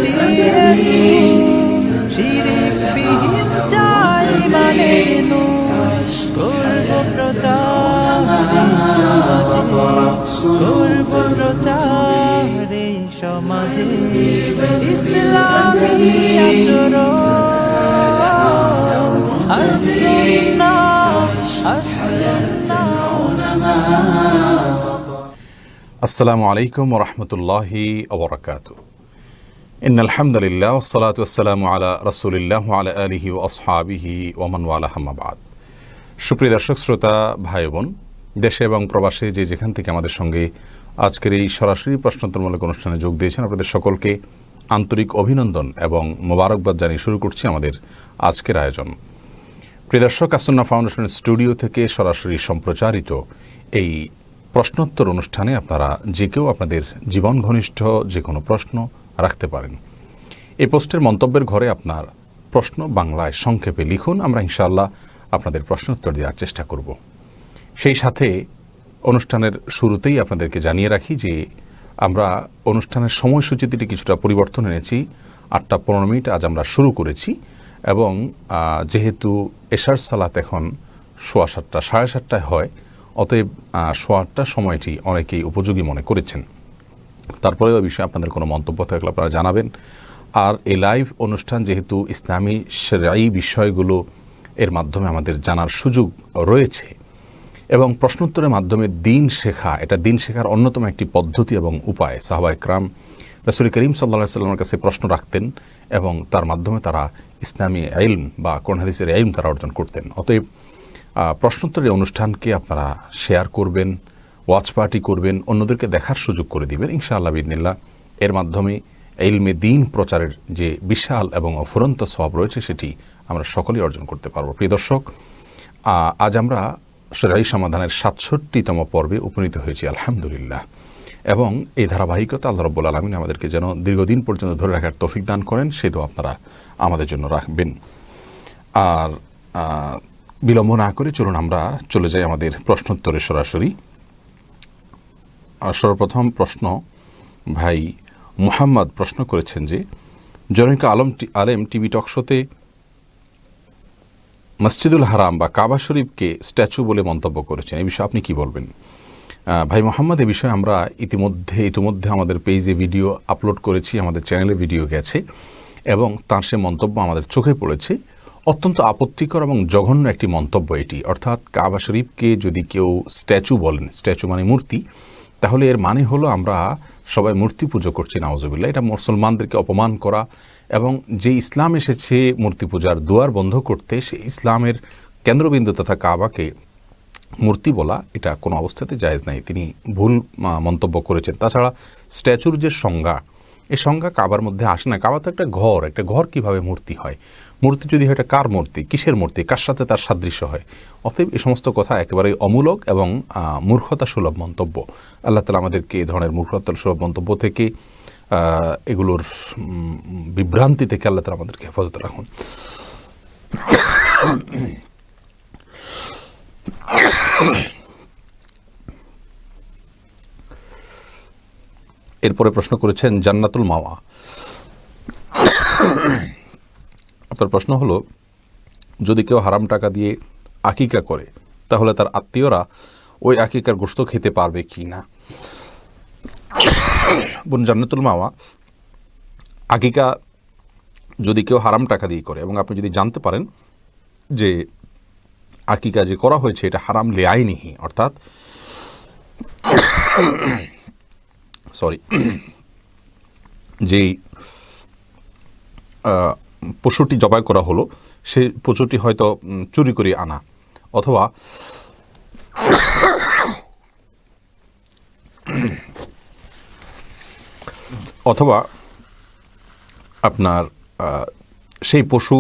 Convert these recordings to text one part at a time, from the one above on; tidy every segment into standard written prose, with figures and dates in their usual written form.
দিয়ে শিরিক বিহীন চাই মানে করব প্রচার করব প্রচার এই সমাজে ইসলামী আচরণ আসসালামু আলাইকুম ওয়া রাহমাতুল্লাহি ওয়া বারাকাতুহু। ইন্নাল হামদুলিল্লাহ ওয়াসসালাতু ওয়াসসালামু আলা রাসূলিল্লাহ ওয়া আলা আলিহি ওয়া আসহাবিহি ওয়া মান ওয়ালাহু আম্মা বাদ। সুপ্রিয় দর্শক শ্রোতা ভাই বোন, দেশে এবং প্রবাসে যে যেখান থেকে আমাদের সঙ্গে আজকের এই সরাসরি প্রশ্নোত্তরমূলক অনুষ্ঠানে যোগ দিয়েছেন, আপনাদের সকলকে আন্তরিক অভিনন্দন এবং মোবারকবাদ জানিয়ে শুরু করছি আমাদের আজকের আয়োজন। প্রিয় দর্শক, আসুন্নাহ ফাউন্ডেশনের স্টুডিও থেকে সরাসরি সম্প্রচারিত এই প্রশ্নোত্তর অনুষ্ঠানে আপনারা যে কেউ আপনাদের জীবন ঘনিষ্ঠ যে কোনো প্রশ্ন রাখতে পারেন। এই পোস্টের মন্তব্যের ঘরে আপনার প্রশ্ন বাংলায় সংক্ষেপে লিখুন, আমরা ইনশাআল্লাহ আপনাদের প্রশ্নোত্তর দেওয়ার চেষ্টা করব। সেই সাথে অনুষ্ঠানের শুরুতেই আপনাদেরকে জানিয়ে রাখি যে আমরা অনুষ্ঠানের সময়সূচিতে কিছুটা পরিবর্তন এনেছি। 8:15 আজ আমরা শুরু করেছি এবং যেহেতু এশার সালাত এখন 7:15 7:30 হয়, অতএব 7:15 সময়টি অনেকেই উপযোগী মনে করেছেন। তারপরে ওই বিষয়ে আপনাদের কোনো মন্তব্য থাকলে আপনারা জানাবেন। আর এই লাইভ অনুষ্ঠান যেহেতু ইসলামী শরঈ বিষয়গুলো এর মাধ্যমে আমাদের জানার সুযোগ রয়েছে এবং প্রশ্নোত্তরের মাধ্যমে দিন শেখা, এটা দিন শেখার অন্যতম একটি পদ্ধতি এবং উপায়। সাহাবা ইকরাম রাসূল করিম সাল্লাল্লাহু আলাইহি ওয়াসাল্লামের কাছে প্রশ্ন রাখতেন এবং তার মাধ্যমে তারা ইসলামী ইলম বা কোরআন হাদিসের ইলম তারা অর্জন করতেন। অতএব প্রশ্নোত্তরের অনুষ্ঠানকে আপনারা শেয়ার করবেন, ওয়াচ পার্টি করবেন, অন্যদেরকে দেখার সুযোগ করে দিবেন ইনশাআল্লাহ বিইذনিল্লাহ। এর মাধ্যমে ইলমে দিন প্রচারের যে বিশাল এবং অফুরন্ত সওয়াব রয়েছে সেটি আমরা সকলেই অর্জন করতে পারব। প্রিয় দর্শক, আজ আমরা শরঈ সমাধানের ৬৭তম পর্বে উপনীত হয়েছি আলহামদুলিল্লাহ। এবং এই ধারাবাহিকতা আল্লাহ রাব্বুল আলামিন আমাদেরকে যেন দীর্ঘদিন পর্যন্ত ধরে রাখার তৌফিক দান করেন, সেই দোয়া আপনারা আমাদের জন্য রাখবেন। আর বিলম্ব না করে চলুন আমরা চলে যাই আমাদের প্রশ্নোত্তরে সরাসরি। সর্বপ্রথম প্রশ্ন ভাই মুহাম্মদ প্রশ্ন করেছেন যে জনৈক আলেম টিভি টক শোতে মসজিদুল হারাম বা কাবা শরীফকে স্ট্যাচু বলে মন্তব্য করেছেন, এই বিষয়ে আপনি কি বলবেন? ভাই মোহাম্মদ, এ বিষয়ে আমরা ইতিমধ্যে আমাদের পেজে ভিডিও আপলোড করেছি, আমাদের চ্যানেলে ভিডিও গেছে এবং তার সে মন্তব্য আমাদের চোখে পড়েছে। অত্যন্ত আপত্তিকর এবং জঘন্য একটি মন্তব্য এটি। অর্থাৎ কাবা শরীফকে যদি কেউ স্ট্যাচু বলেন, স্ট্যাচু মানে মূর্তি, তাহলে এর মানে হলো আমরা সবাই মূর্তি পুজো করছি, নাউজুবিল্লাহ। এটা মুসলমানদেরকে অপমান করা এবং যে ইসলাম এসেছে মূর্তি পূজার দুয়ার বন্ধ করতে, সেই ইসলামের কেন্দ্রবিন্দু তথা কাবাকে মূর্তি বলা এটা কোনো অবস্থাতে জায়েজ নাই। তিনি ভুল মন্তব্য করেছেন। তাছাড়া স্ট্যাচুর যে সংজ্ঞা, এই সংজ্ঞা কাবার মধ্যে আসে না। কাবা তো একটা ঘর কিভাবে মূর্তি হয়? মূর্তি যদি হয়, এটা কার মূর্তি, কিসের মূর্তি, কার সাথে তার সাদৃশ্য হয়? অতএব এই সমস্ত কথা একেবারে অমূলক এবং মূর্খতা সুলভ মন্তব্য। আল্লাহ তাআলা আমাদেরকে এই ধরনের মূর্খতা সুলভ মন্তব্য থেকে, এগুলোর বিভ্রান্তি থেকে আল্লাহ তাআলা আমাদেরকে হেফাজত রাখুন। এরপরে প্রশ্ন করেছেন জান্নাতুল মাওয়া। আপনার প্রশ্ন হলো, যদি কেউ হারাম টাকা দিয়ে আকিকা করে তাহলে তার আত্মীয়রা ওই আকিকার গোশত খেতে পারবে কি না? বোন জান্নাতুল মাওয়া, আকিকা যদি কেউ হারাম টাকা দিয়ে করে এবং আপনি যদি জানতে পারেন যে আকিকা যে করা হয়েছে এটা হারাম লিআইনিহি, অর্থাৎ যেই পশুটি জবাই করা হলো সেই পশুটি হয়তো চুরি করে আনা, অথবা আপনার সেই পশু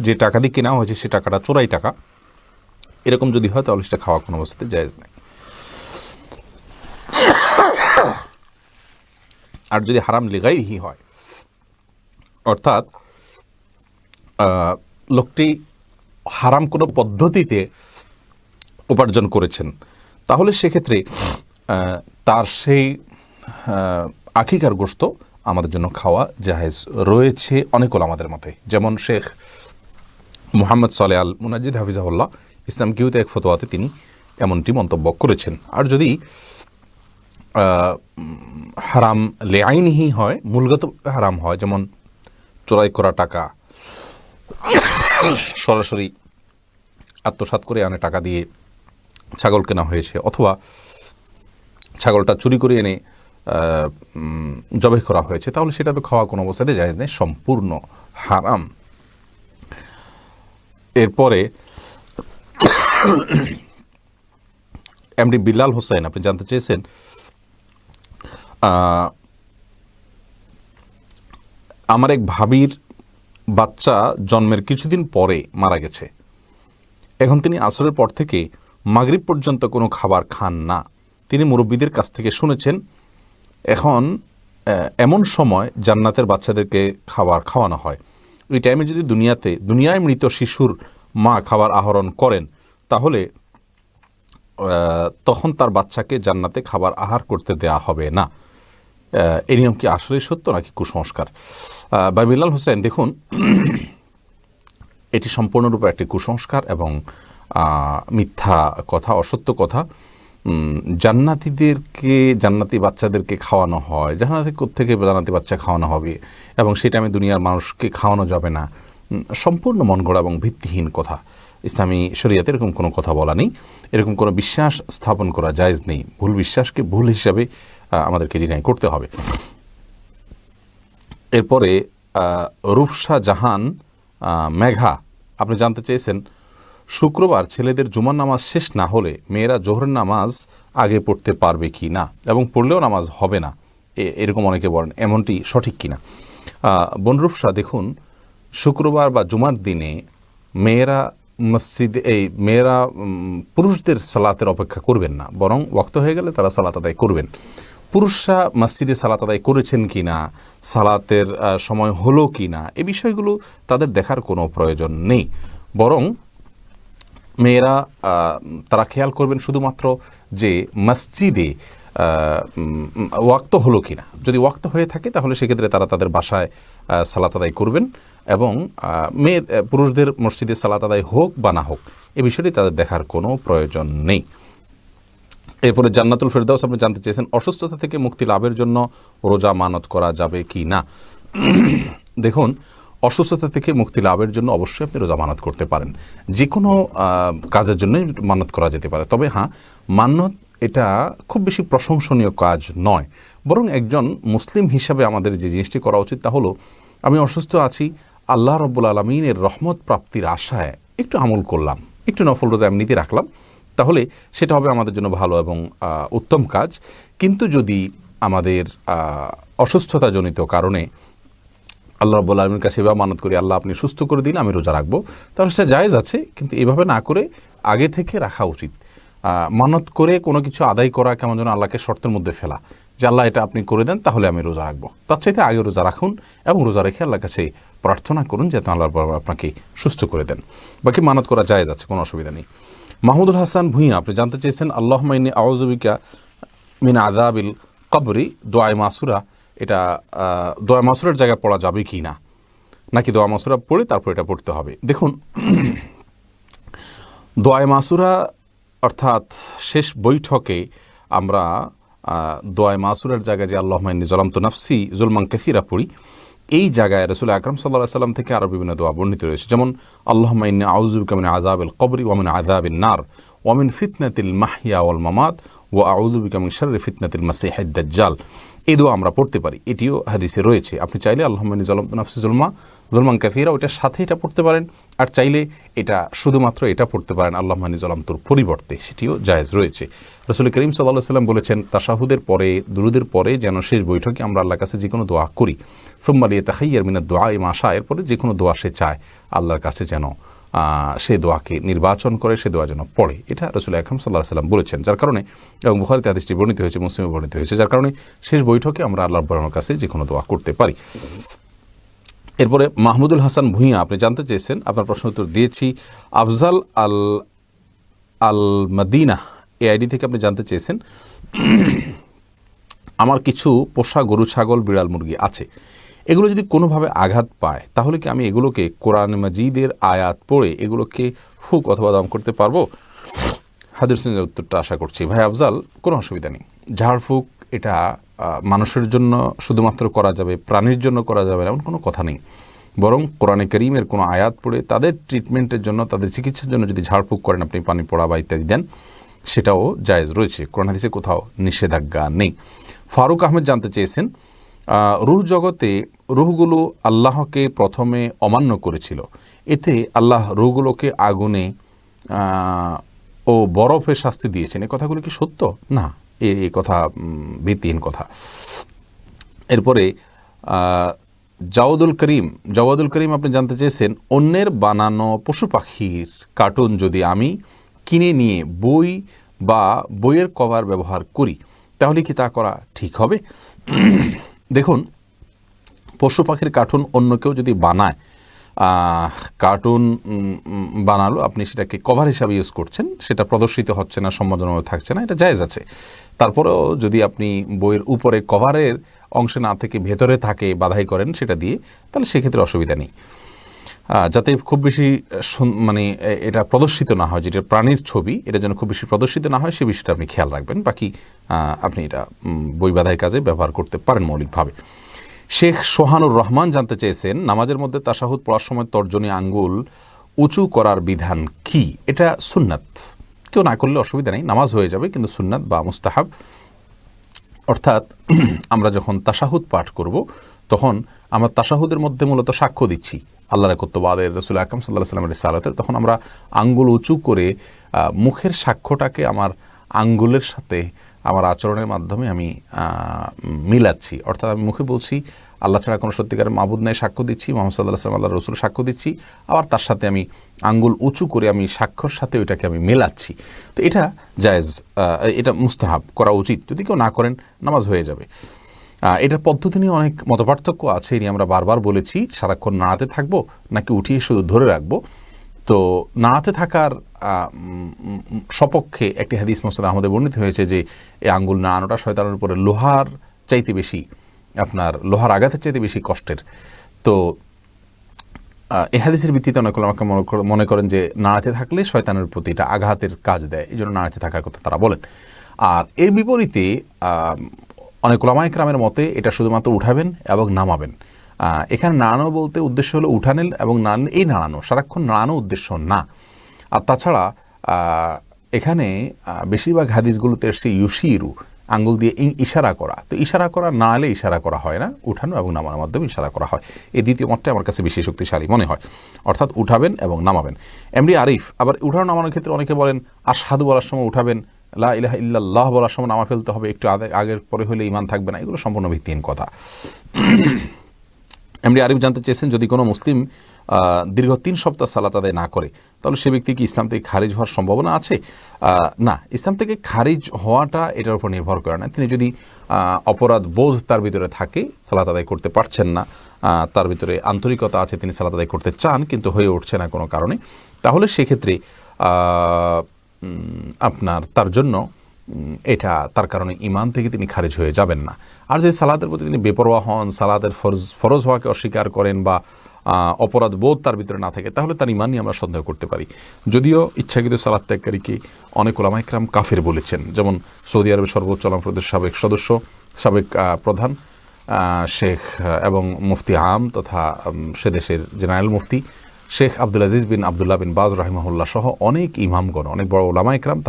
যে টাকা দিয়ে কেনা হয়েছে সে টাকাটা চোরাই টাকা, এরকম যদি হয় তাহলে সেটা খাওয়া কোনো অবস্থাতে জায়েজ নাই। আর যদি হারাম লিগাইহি হয়, অর্থাৎ লোকটি হারাম কোনো পদ্ধতিতে উপার্জন করেছেন, তাহলে সেক্ষেত্রে তার সেই আকিকার গোশত আমাদের জন্য খাওয়া জায়েজ রয়েছে অনেক ওলামাদের মতে, যেমন শেখ মুহাম্মদ সালেহ আল মুনাজ্জিদ হাফিজাহুল্লাহ ইসলাম কিউতে এক ফতোয়াতে তিনি এমনটি মন্তব্য করেছেন। আর যদি হারাম লেআইনিহি হয়, মূলগত হারাম হয়, যেমন চোরাই করা টাকা, সরাসরি আত্মসাৎ করে আনে টাকা দিয়ে ছাগল কেনা হয়েছে, অথবা ছাগলটা চুরি করে এনে জবাই করা হয়েছে, তাহলে সেটা তো খাওয়া কোনো অবস্থাতে জায়েজ নেই, সম্পূর্ণ হারাম। এরপরে এমডি বিল্লাল হোসেন আপনি জানতে চেয়েছেন, আমার এক ভাবির বাচ্চা জন্মের কিছুদিন পরে মারা গেছে। এখন তিনি আসরের পর থেকে মাগরিব পর্যন্ত কোনো খাবার খান না। তিনি মুরব্বীদের কাছ থেকে শুনেছেন এখন এমন সময় জান্নাতের বাচ্চাদেরকে খাবার খাওয়ানো হয়। ওই টাইমে যদি দুনিয়ায় মৃত শিশুর মা খাবার আহরণ করেন, তাহলে তখন তার বাচ্চাকে জান্নাতে খাবার আহার করতে দেয়া হবে না। এই নিয়ম কি আসলে সত্য নাকি কুসংস্কার? বিল্লাল হোসেন, দেখুন, এটি সম্পূর্ণরূপে একটি কুসংস্কার এবং মিথ্যা কথা, অসত্য কথা। জান্নাতি বাচ্চাদেরকে খাওয়ানো হয়, জান্নাতি কোত্থেকে জান্নাতি বাচ্চা খাওয়ানো হবে এবং সেটা আমি দুনিয়ার মানুষকে খাওয়ানো যাবে না, সম্পূর্ণ মন গড়া এবং ভিত্তিহীন কথা। ইসলামী শরীয়তে এরকম কোনো কথা বলা নেই, এরকম কোনো বিশ্বাস স্থাপন করা জায়েজ নেই। ভুল বিশ্বাসকে ভুল হিসাবে আমাদেরকে ডিনাই করতে হবে। এরপরে রূপসা জাহান মেঘা আপনি জানতে চেয়েছেন, শুক্রবার ছেলেদের জুমার নামাজ শেষ না হলে মেয়েরা জোহরের নামাজ আগে পড়তে পারবে কি না, এবং পড়লেও নামাজ হবে না, এরকম অনেকে বলেন, এমনটি সঠিক কিনা? বনরূপসা, দেখুন, শুক্রবার বা জুমার দিনে মেয়েরা পুরুষদের সালাতের অপেক্ষা করবেন না, বরং ওয়াক্ত হয়ে গেলে তারা সালাত আদায় করবেন। পুরুষরা মসজিদে সালাত আদায় করেছেন কি না, সালাতের সময় হলো কি না, এই বিষয়গুলো তাদের দেখার কোনো প্রয়োজন নেই, বরং মেয়েরা তারা খেয়াল করবেন শুধুমাত্র যে মসজিদে ওয়াক্ত হলো কিনা। যদি ওয়াক্ত হয়ে থাকে তাহলে সেক্ষেত্রে তারা তাদের বাসায় সালাত আদায় করবেন, এবং পুরুষদের মসজিদে সালাত আদায় হোক বা না হোক এ বিষয়টি তাদের দেখার কোনো প্রয়োজন নেই। এরপরে জান্নাতুল ফেরদাউস আপনি জানতে চেয়েছেন, অসুস্থতা থেকে মুক্তি লাভের জন্য রোজা মানত করা যাবে কি না? দেখুন, অসুস্থতা থেকে মুক্তি লাভের জন্য অবশ্যই আপনি রোজা মানত করতে পারেন, যে কোনো কাজের জন্যই মানত করা যেতে পারে। তবে হ্যাঁ, মানত এটা খুব বেশি প্রশংসনীয় কাজ নয়, বরং একজন মুসলিম হিসাবে আমাদের যে জিনিসটি করা উচিত তা হলো, আমি অসুস্থ আছি, আল্লাহ রাব্বুল আলামিনের রহমত প্রাপ্তির আশায় একটু আমল করলাম, একটু নফল রোজা এমনিতে রাখলাম, তাহলে সেটা হবে আমাদের জন্য ভালো এবং উত্তম কাজ। কিন্তু যদি আমাদের অসুস্থতাজনিত কারণে আল্লাহ রাব্বুল আলামিনের কাছে এভাবে মানত করি, আল্লাহ আপনি সুস্থ করে দিন, আমি রোজা রাখবো, তাহলে সেটা জায়েজ আছে, কিন্তু এভাবে না করে আগে থেকে রাখা উচিত। মানত করে কোনো কিছু আদায় করা কেমন যেন আল্লাহকে শর্তের মধ্যে ফেলা, যে আল্লাহ এটা আপনি করে দেন তাহলে আমি রোজা রাখবো। তার চাইতে আগে রোজা রাখুন এবং রোজা রেখে আল্লাহর কাছে প্রার্থনা করুন যাতে আল্লাহ আপনাকে সুস্থ করে দেন। বাকি মানত করা জায়েজ আছে, কোনো অসুবিধা নেই। মাহমুদুল হাসান ভূঁইয়া আপনি জানতে চেয়েছেন, আল্লাহুম্মা ইন্নী আউযু বিকা মিন আযাবিল কবরি, দোয়ায়ে মাসুরা, এটা দোয়া মাসুরার জায়গায় পড়া যাবে কি না, নাকি দোয়া মাসুরা পড়ে তারপর এটা পড়তে হবে? দেখুন, দোয়ায়ে মাসুরা অর্থাৎ শেষ বৈঠকে আমরা দোয়ায়ে মাসুরার জায়গায় যে আল্লাহুম্মা ইন্নী যালামতু নাফসি যুলমান কাসীরা পড়ি, এই জায়গায় রাসূল আকরাম সাল্লাল্লাহু আলাইহি সাল্লাম থেকে আরও বিভিন্ন দোয়া বর্ণিত রয়েছে, যেমন আল্লাহুম্মা ইন্নী আউযু বিকা মিন আযাবিল কবরি ওয়া মিন আযাবিন নার ওয়া মিন ফিতনাতিল মাহইয়া ওয়াল মামাত ওয়া আউযু বিকা মিন শাররি ফিতনাতিল মাসিহিদ দাজ্জাল। এই দোয়া আমরা পড়তে পারি, এটিও হাদিসে রয়েছে। আপনি চাইলে আল্লাহুম্মা ইন্নী যালামতু নাফসি যুলমান কাসীরা ওইটার সাথে এটা পড়তে পারেন, আর চাইলে এটা শুধুমাত্র এটা পড়তে পারেন আল্লাহুম্মা ইন্নী যালামতুর পরিবর্তে, সেটিও জায়েজ রয়েছে। রাসূল করিম সাল্লাল্লাহু আলাইহি ওয়াসাল্লাম বলেছেন, তাশাহুদের পরে, দুরুদের পরে যেন শেষ বৈঠকে আমরা আল্লাহর কাছে যে কোনো দোয়া করি, সুম্মা লিয়াতাখায়্যার মিনাদ দুআই মা শা, এরপরে যে কোনো দোয়া সে চায় আল্লাহর কাছে যেন সে দোয়াকে নির্বাচন করে, সে দোয়া যেন পড়ে। এটা রাসূল আকরাম সাল্লাল্লাহু আলাইহি ওয়াসাল্লাম বলেছেন, যার কারণে, এবং বুখারীতে হাদিসটি বর্ণিত হয়েছে, মুসলিমে বর্ণিত হয়েছে, যার কারণে শেষ বৈঠকে আমরা আল্লাহর কাছে যে কোনো দোয়া করতে পারি। এরপরে মাহমুদুল হাসান ভূঁইয়া আপনি জানতে চেয়েছেন, আপনার প্রশ্ন উত্তর দিয়েছি। আফজাল আল মদিনা এই আইডি থেকে আপনি জানতে চেয়েছেন, আমার কিছু পোষা গরু, ছাগল, বিড়াল, মুরগি আছে, এগুলো যদি কোনোভাবে আঘাত পায় তাহলে কি আমি এগুলোকে কোরআন মাজিদের আয়াত পড়ে এগুলোকে ফুক অথবা দম করতে পারবো? হাদিসের উত্তরটা আশা করছি। ভাই আফজাল, কোনো অসুবিধা নেই। ঝাড়ফুঁক এটা মানুষের জন্য শুধুমাত্র করা যাবে, প্রাণীর জন্য করা যাবে এমন কোনো কথা নেই। বরং কোরআনে কারীমের কোনো আয়াত পড়ে তাদের ট্রিটমেন্টের জন্য, তাদের চিকিৎসার জন্য যদি ঝাড়ফুঁক করেন, আপনি পানি পড়া বা ইত্যাদি দেন, সেটাও জায়েজ রয়েছে। কোরআন হাদিসে কোথাও নিষেধাজ্ঞা নেই। ফারুক আহমেদ জানতে চেয়েছেন, রুহ জগতে রুহগুলো আল্লাহকে প্রথমে অমান্য করেছিল, এতে আল্লাহ রুহগুলোকে আগুনে ও বরফে শাস্তি দিয়েছেন, এই কথাগুলো কি সত্য? না, এই কথা ভিত্তিহীন কথা। এরপরে জাওয়াদুল করিম আপনি জানতে চেয়েছেন, অন্যের বানানো পশু পাখির কার্টুন যদি আমি কিনে নিয়ে বই বা বইয়ের কভার ব্যবহার করি তাহলে কি তা করা ঠিক হবে? দেখুন, পশু পাখির কার্টুন অন্য কেউ যদি বানায়, কার্টুন বানালো, আপনি সেটাকে কভার হিসাবে ইউজ করছেন, সেটা প্রদর্শিত হচ্ছে না, সম্মানজনক থাকছে না, এটা জায়েজ আছে। তারপরেও যদি আপনি বইয়ের উপরে কভারের অংশে না থেকে ভেতরে থাকে বাধাই করেন সেটা দিয়ে, তাহলে সেক্ষেত্রে অসুবিধা নেই। যাতে খুব বেশি মানে এটা প্রদর্শিত না হয়, যেটা প্রাণীর ছবি, এটা যেন খুব বেশি প্রদর্শিত না হয় সে বিষয়টা আপনি খেয়াল রাখবেন। বাকি আপনি এটা বই বাধাই কাজে ব্যবহার করতে পারেন মৌলিকভাবে। শেখ সোহানুর রহমান জানতে চেয়েছেন, নামাজের মধ্যে তাশাহুদ পড়ার সময় তর্জনী আঙ্গুল উঁচু করার বিধান কি? এটা সুন্নাত, কেউ না করলে অসুবিধা নেই, নামাজ হয়ে যাবে, কিন্তু সুন্নাত বা মুস্তাহাব। অর্থাৎ আমরা যখন তাশাহুদ পাঠ করব তখন আমরা তাশাহুদের মধ্যে মূলত সাক্ষ্য দিচ্ছি আল্লাহর একত্ববাদের, রাসূল আকরাম সাল্লাল্লাহু আলাইহি ওয়াসাল্লামের রিসালাতের, তখন আমরা আঙ্গুল উঁচু করে মুখের সাক্ষ্যটাকে আমার আঙ্গুলের সাথে আমার আচরণের মাধ্যমে আমি মিলাচ্ছি। অর্থাৎ আমি মুখে বলছি আল্লাহ ছাড়া কোনো সত্যিকারের মাবুদ নাই, সাক্ষ্য দিচ্ছি, মুহাম্মদ সাল্লাল্লাহু আলাইহি ওয়াসাল্লাম আল্লাহর রাসূল সাক্ষ্য দিচ্ছি, আবার তার সাথে আমি আঙ্গুল উঁচু করে আমি সাক্ষ্যর সাথে ওইটাকে আমি মেলাচ্ছি। তো এটা জায়েজ, এটা মুস্তাহাব, করা উচিত। যদি কেউ না করেন নামাজ হয়ে যাবে। এটার পদ্ধতি নিয়ে অনেক মতপার্থক্য আছে, এ নিয়ে আমরা বারবার বলেছি। সারাক্ষণ নাড়াতে থাকবো নাকি উঠিয়ে শুধু ধরে রাখবো? তো নাড়াতে থাকার সপক্ষে একটি হাদিস মুসনাদ আহমদে বর্ণিত হয়েছে যে এই আঙ্গুল নাড়ানোটা শয়তানের উপরে লোহার চাইতে বেশি, আপনার লোহার আঘাতের চাইতে বেশি কষ্টের। তো এই হাদিসের ভিত্তিতে অনেক আমাকে মনে করেন যে নাড়াতে থাকলে শয়তানের প্রতি এটা আঘাতের কাজ দেয়, এই জন্য নাড়াতে থাকার কথা তারা বলেন। আর এর বিপরীতে অনেক উলামা ইকরামের মতে এটা শুধুমাত্র উঠাবেন এবং নামাবেন। এখানে নাড়ানো বলতে উদ্দেশ্য হলো উঠানেন এবং নাড়ানো, এই নাড়ানো, সারাক্ষণ নাড়ানো উদ্দেশ্য না। আর তাছাড়া এখানে বেশিরভাগ হাদিসগুলোতে এসছে ইউশিরু, আঙ্গুল দিয়ে ইশারা করা। তো ইশারা করা নাড়ালে ইশারা করা হয় না, উঠানো এবং নামানোর মাধ্যমে ইশারা করা হয়। এই দ্বিতীয় মতটা আমার কাছে বেশি শক্তিশালী মনে হয়, অর্থাৎ উঠাবেন এবং নামাবেন। এমডি আরিফ আবার উঠানো নামানোর ক্ষেত্রে অনেকে বলেন আশহাদু বলার সময় উঠাবেন, লা ইলাহা ইল্লাল্লাহ বলার সময় নামা ফেলতে হবে, একটু আগের পরে হলে ঈমান থাকবে না। এগুলো সম্পূর্ণ ভিত্তিহীন কথা। এমডি আরিফ জানতে চেয়েছেন, যদি কোনো মুসলিম দীর্ঘ 3 সপ্তাহ সালাত আদায় না করে তাহলে সে ব্যক্তি কি ইসলাম থেকে খারিজ হওয়ার সম্ভাবনা আছে? না, ইসলাম থেকে খারিজ হওয়াটা এটার উপর নির্ভর করে না। তিনি যদি অপরাধ বোধ তার ভিতরে থাকে, সালাত আদায় করতে পারছেন না, তার ভিতরে আন্তরিকতা আছে, তিনি সালাত আদায় করতে চান কিন্তু হয়ে উঠছে না কোনো কারণে, তাহলে সেক্ষেত্রে আপনার তার জন্য এটা তার কারণে ঈমান থেকে তিনি খারিজ হয়ে যাবেন না। আর যে সালাতের প্রতি তিনি বেপরোয়া হন, সালাতের ফরজ হওয়াকে অস্বীকার করেন বা অপরাধ বোধ তার ভিতরে না থাকে, তাহলে তার ঈমান নিয়ে আমরা সন্দেহ করতে পারি। যদিও ইচ্ছাকৃত সালাত ত্যাগকারীকে অনেক উলামা ইকরাম কাফের বলেছেন, যেমন সৌদি আরবের সর্বোচ্চ আলেম পরিষদের সাবেক প্রধান শেখ এবং মুফতি আম তথা সে দেশের জেনারেল মুফতি শেখ আব্দুল আজিজ বিন আবদুল্লাহ বিন বাজ রাহিমাহুল্লাহ সহ অনেক ইমামগণ, অনেক বড় উলামা ইকরাম,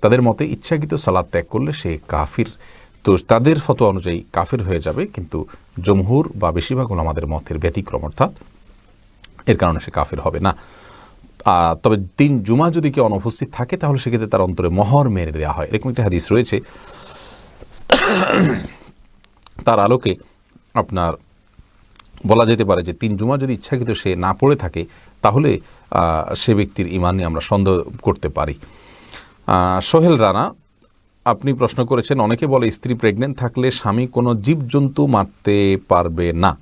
তাদের মতে ইচ্ছাকৃত সালাত ত্যাগ করলে সে কাফির। তো তাদের ফতোয়া অনুযায়ী কাফির হয়ে যাবে, কিন্তু জমহুর বা বেশিরভাগ উলামাদের মতের ব্যতিক্রম, অর্থাৎ এর কারণে সে কাফির হবে না। তবে 3 জুমা যদি কেউ অনুপস্থিত থাকে তাহলে সেক্ষেত্রে তার অন্তরে মোহর মেরে দেওয়া হয়, এরকম একটা হাদিস রয়েছে। তার আলোকে আপনার বলা যেতে পারে যে 3 জুমা যদি ইচ্ছাকৃত সে না পড়ে থাকে তাহলে সে ব্যক্তির ঈমান নিয়ে আমরা সন্দেহ করতে পারি। সোহেল রানা আপনি প্রশ্ন করেছেন, অনেকে বলে স্ত্রী প্রেগনেন্ট থাকলে স্বামী কোনো জীবজন্তু মারতে পারবে না,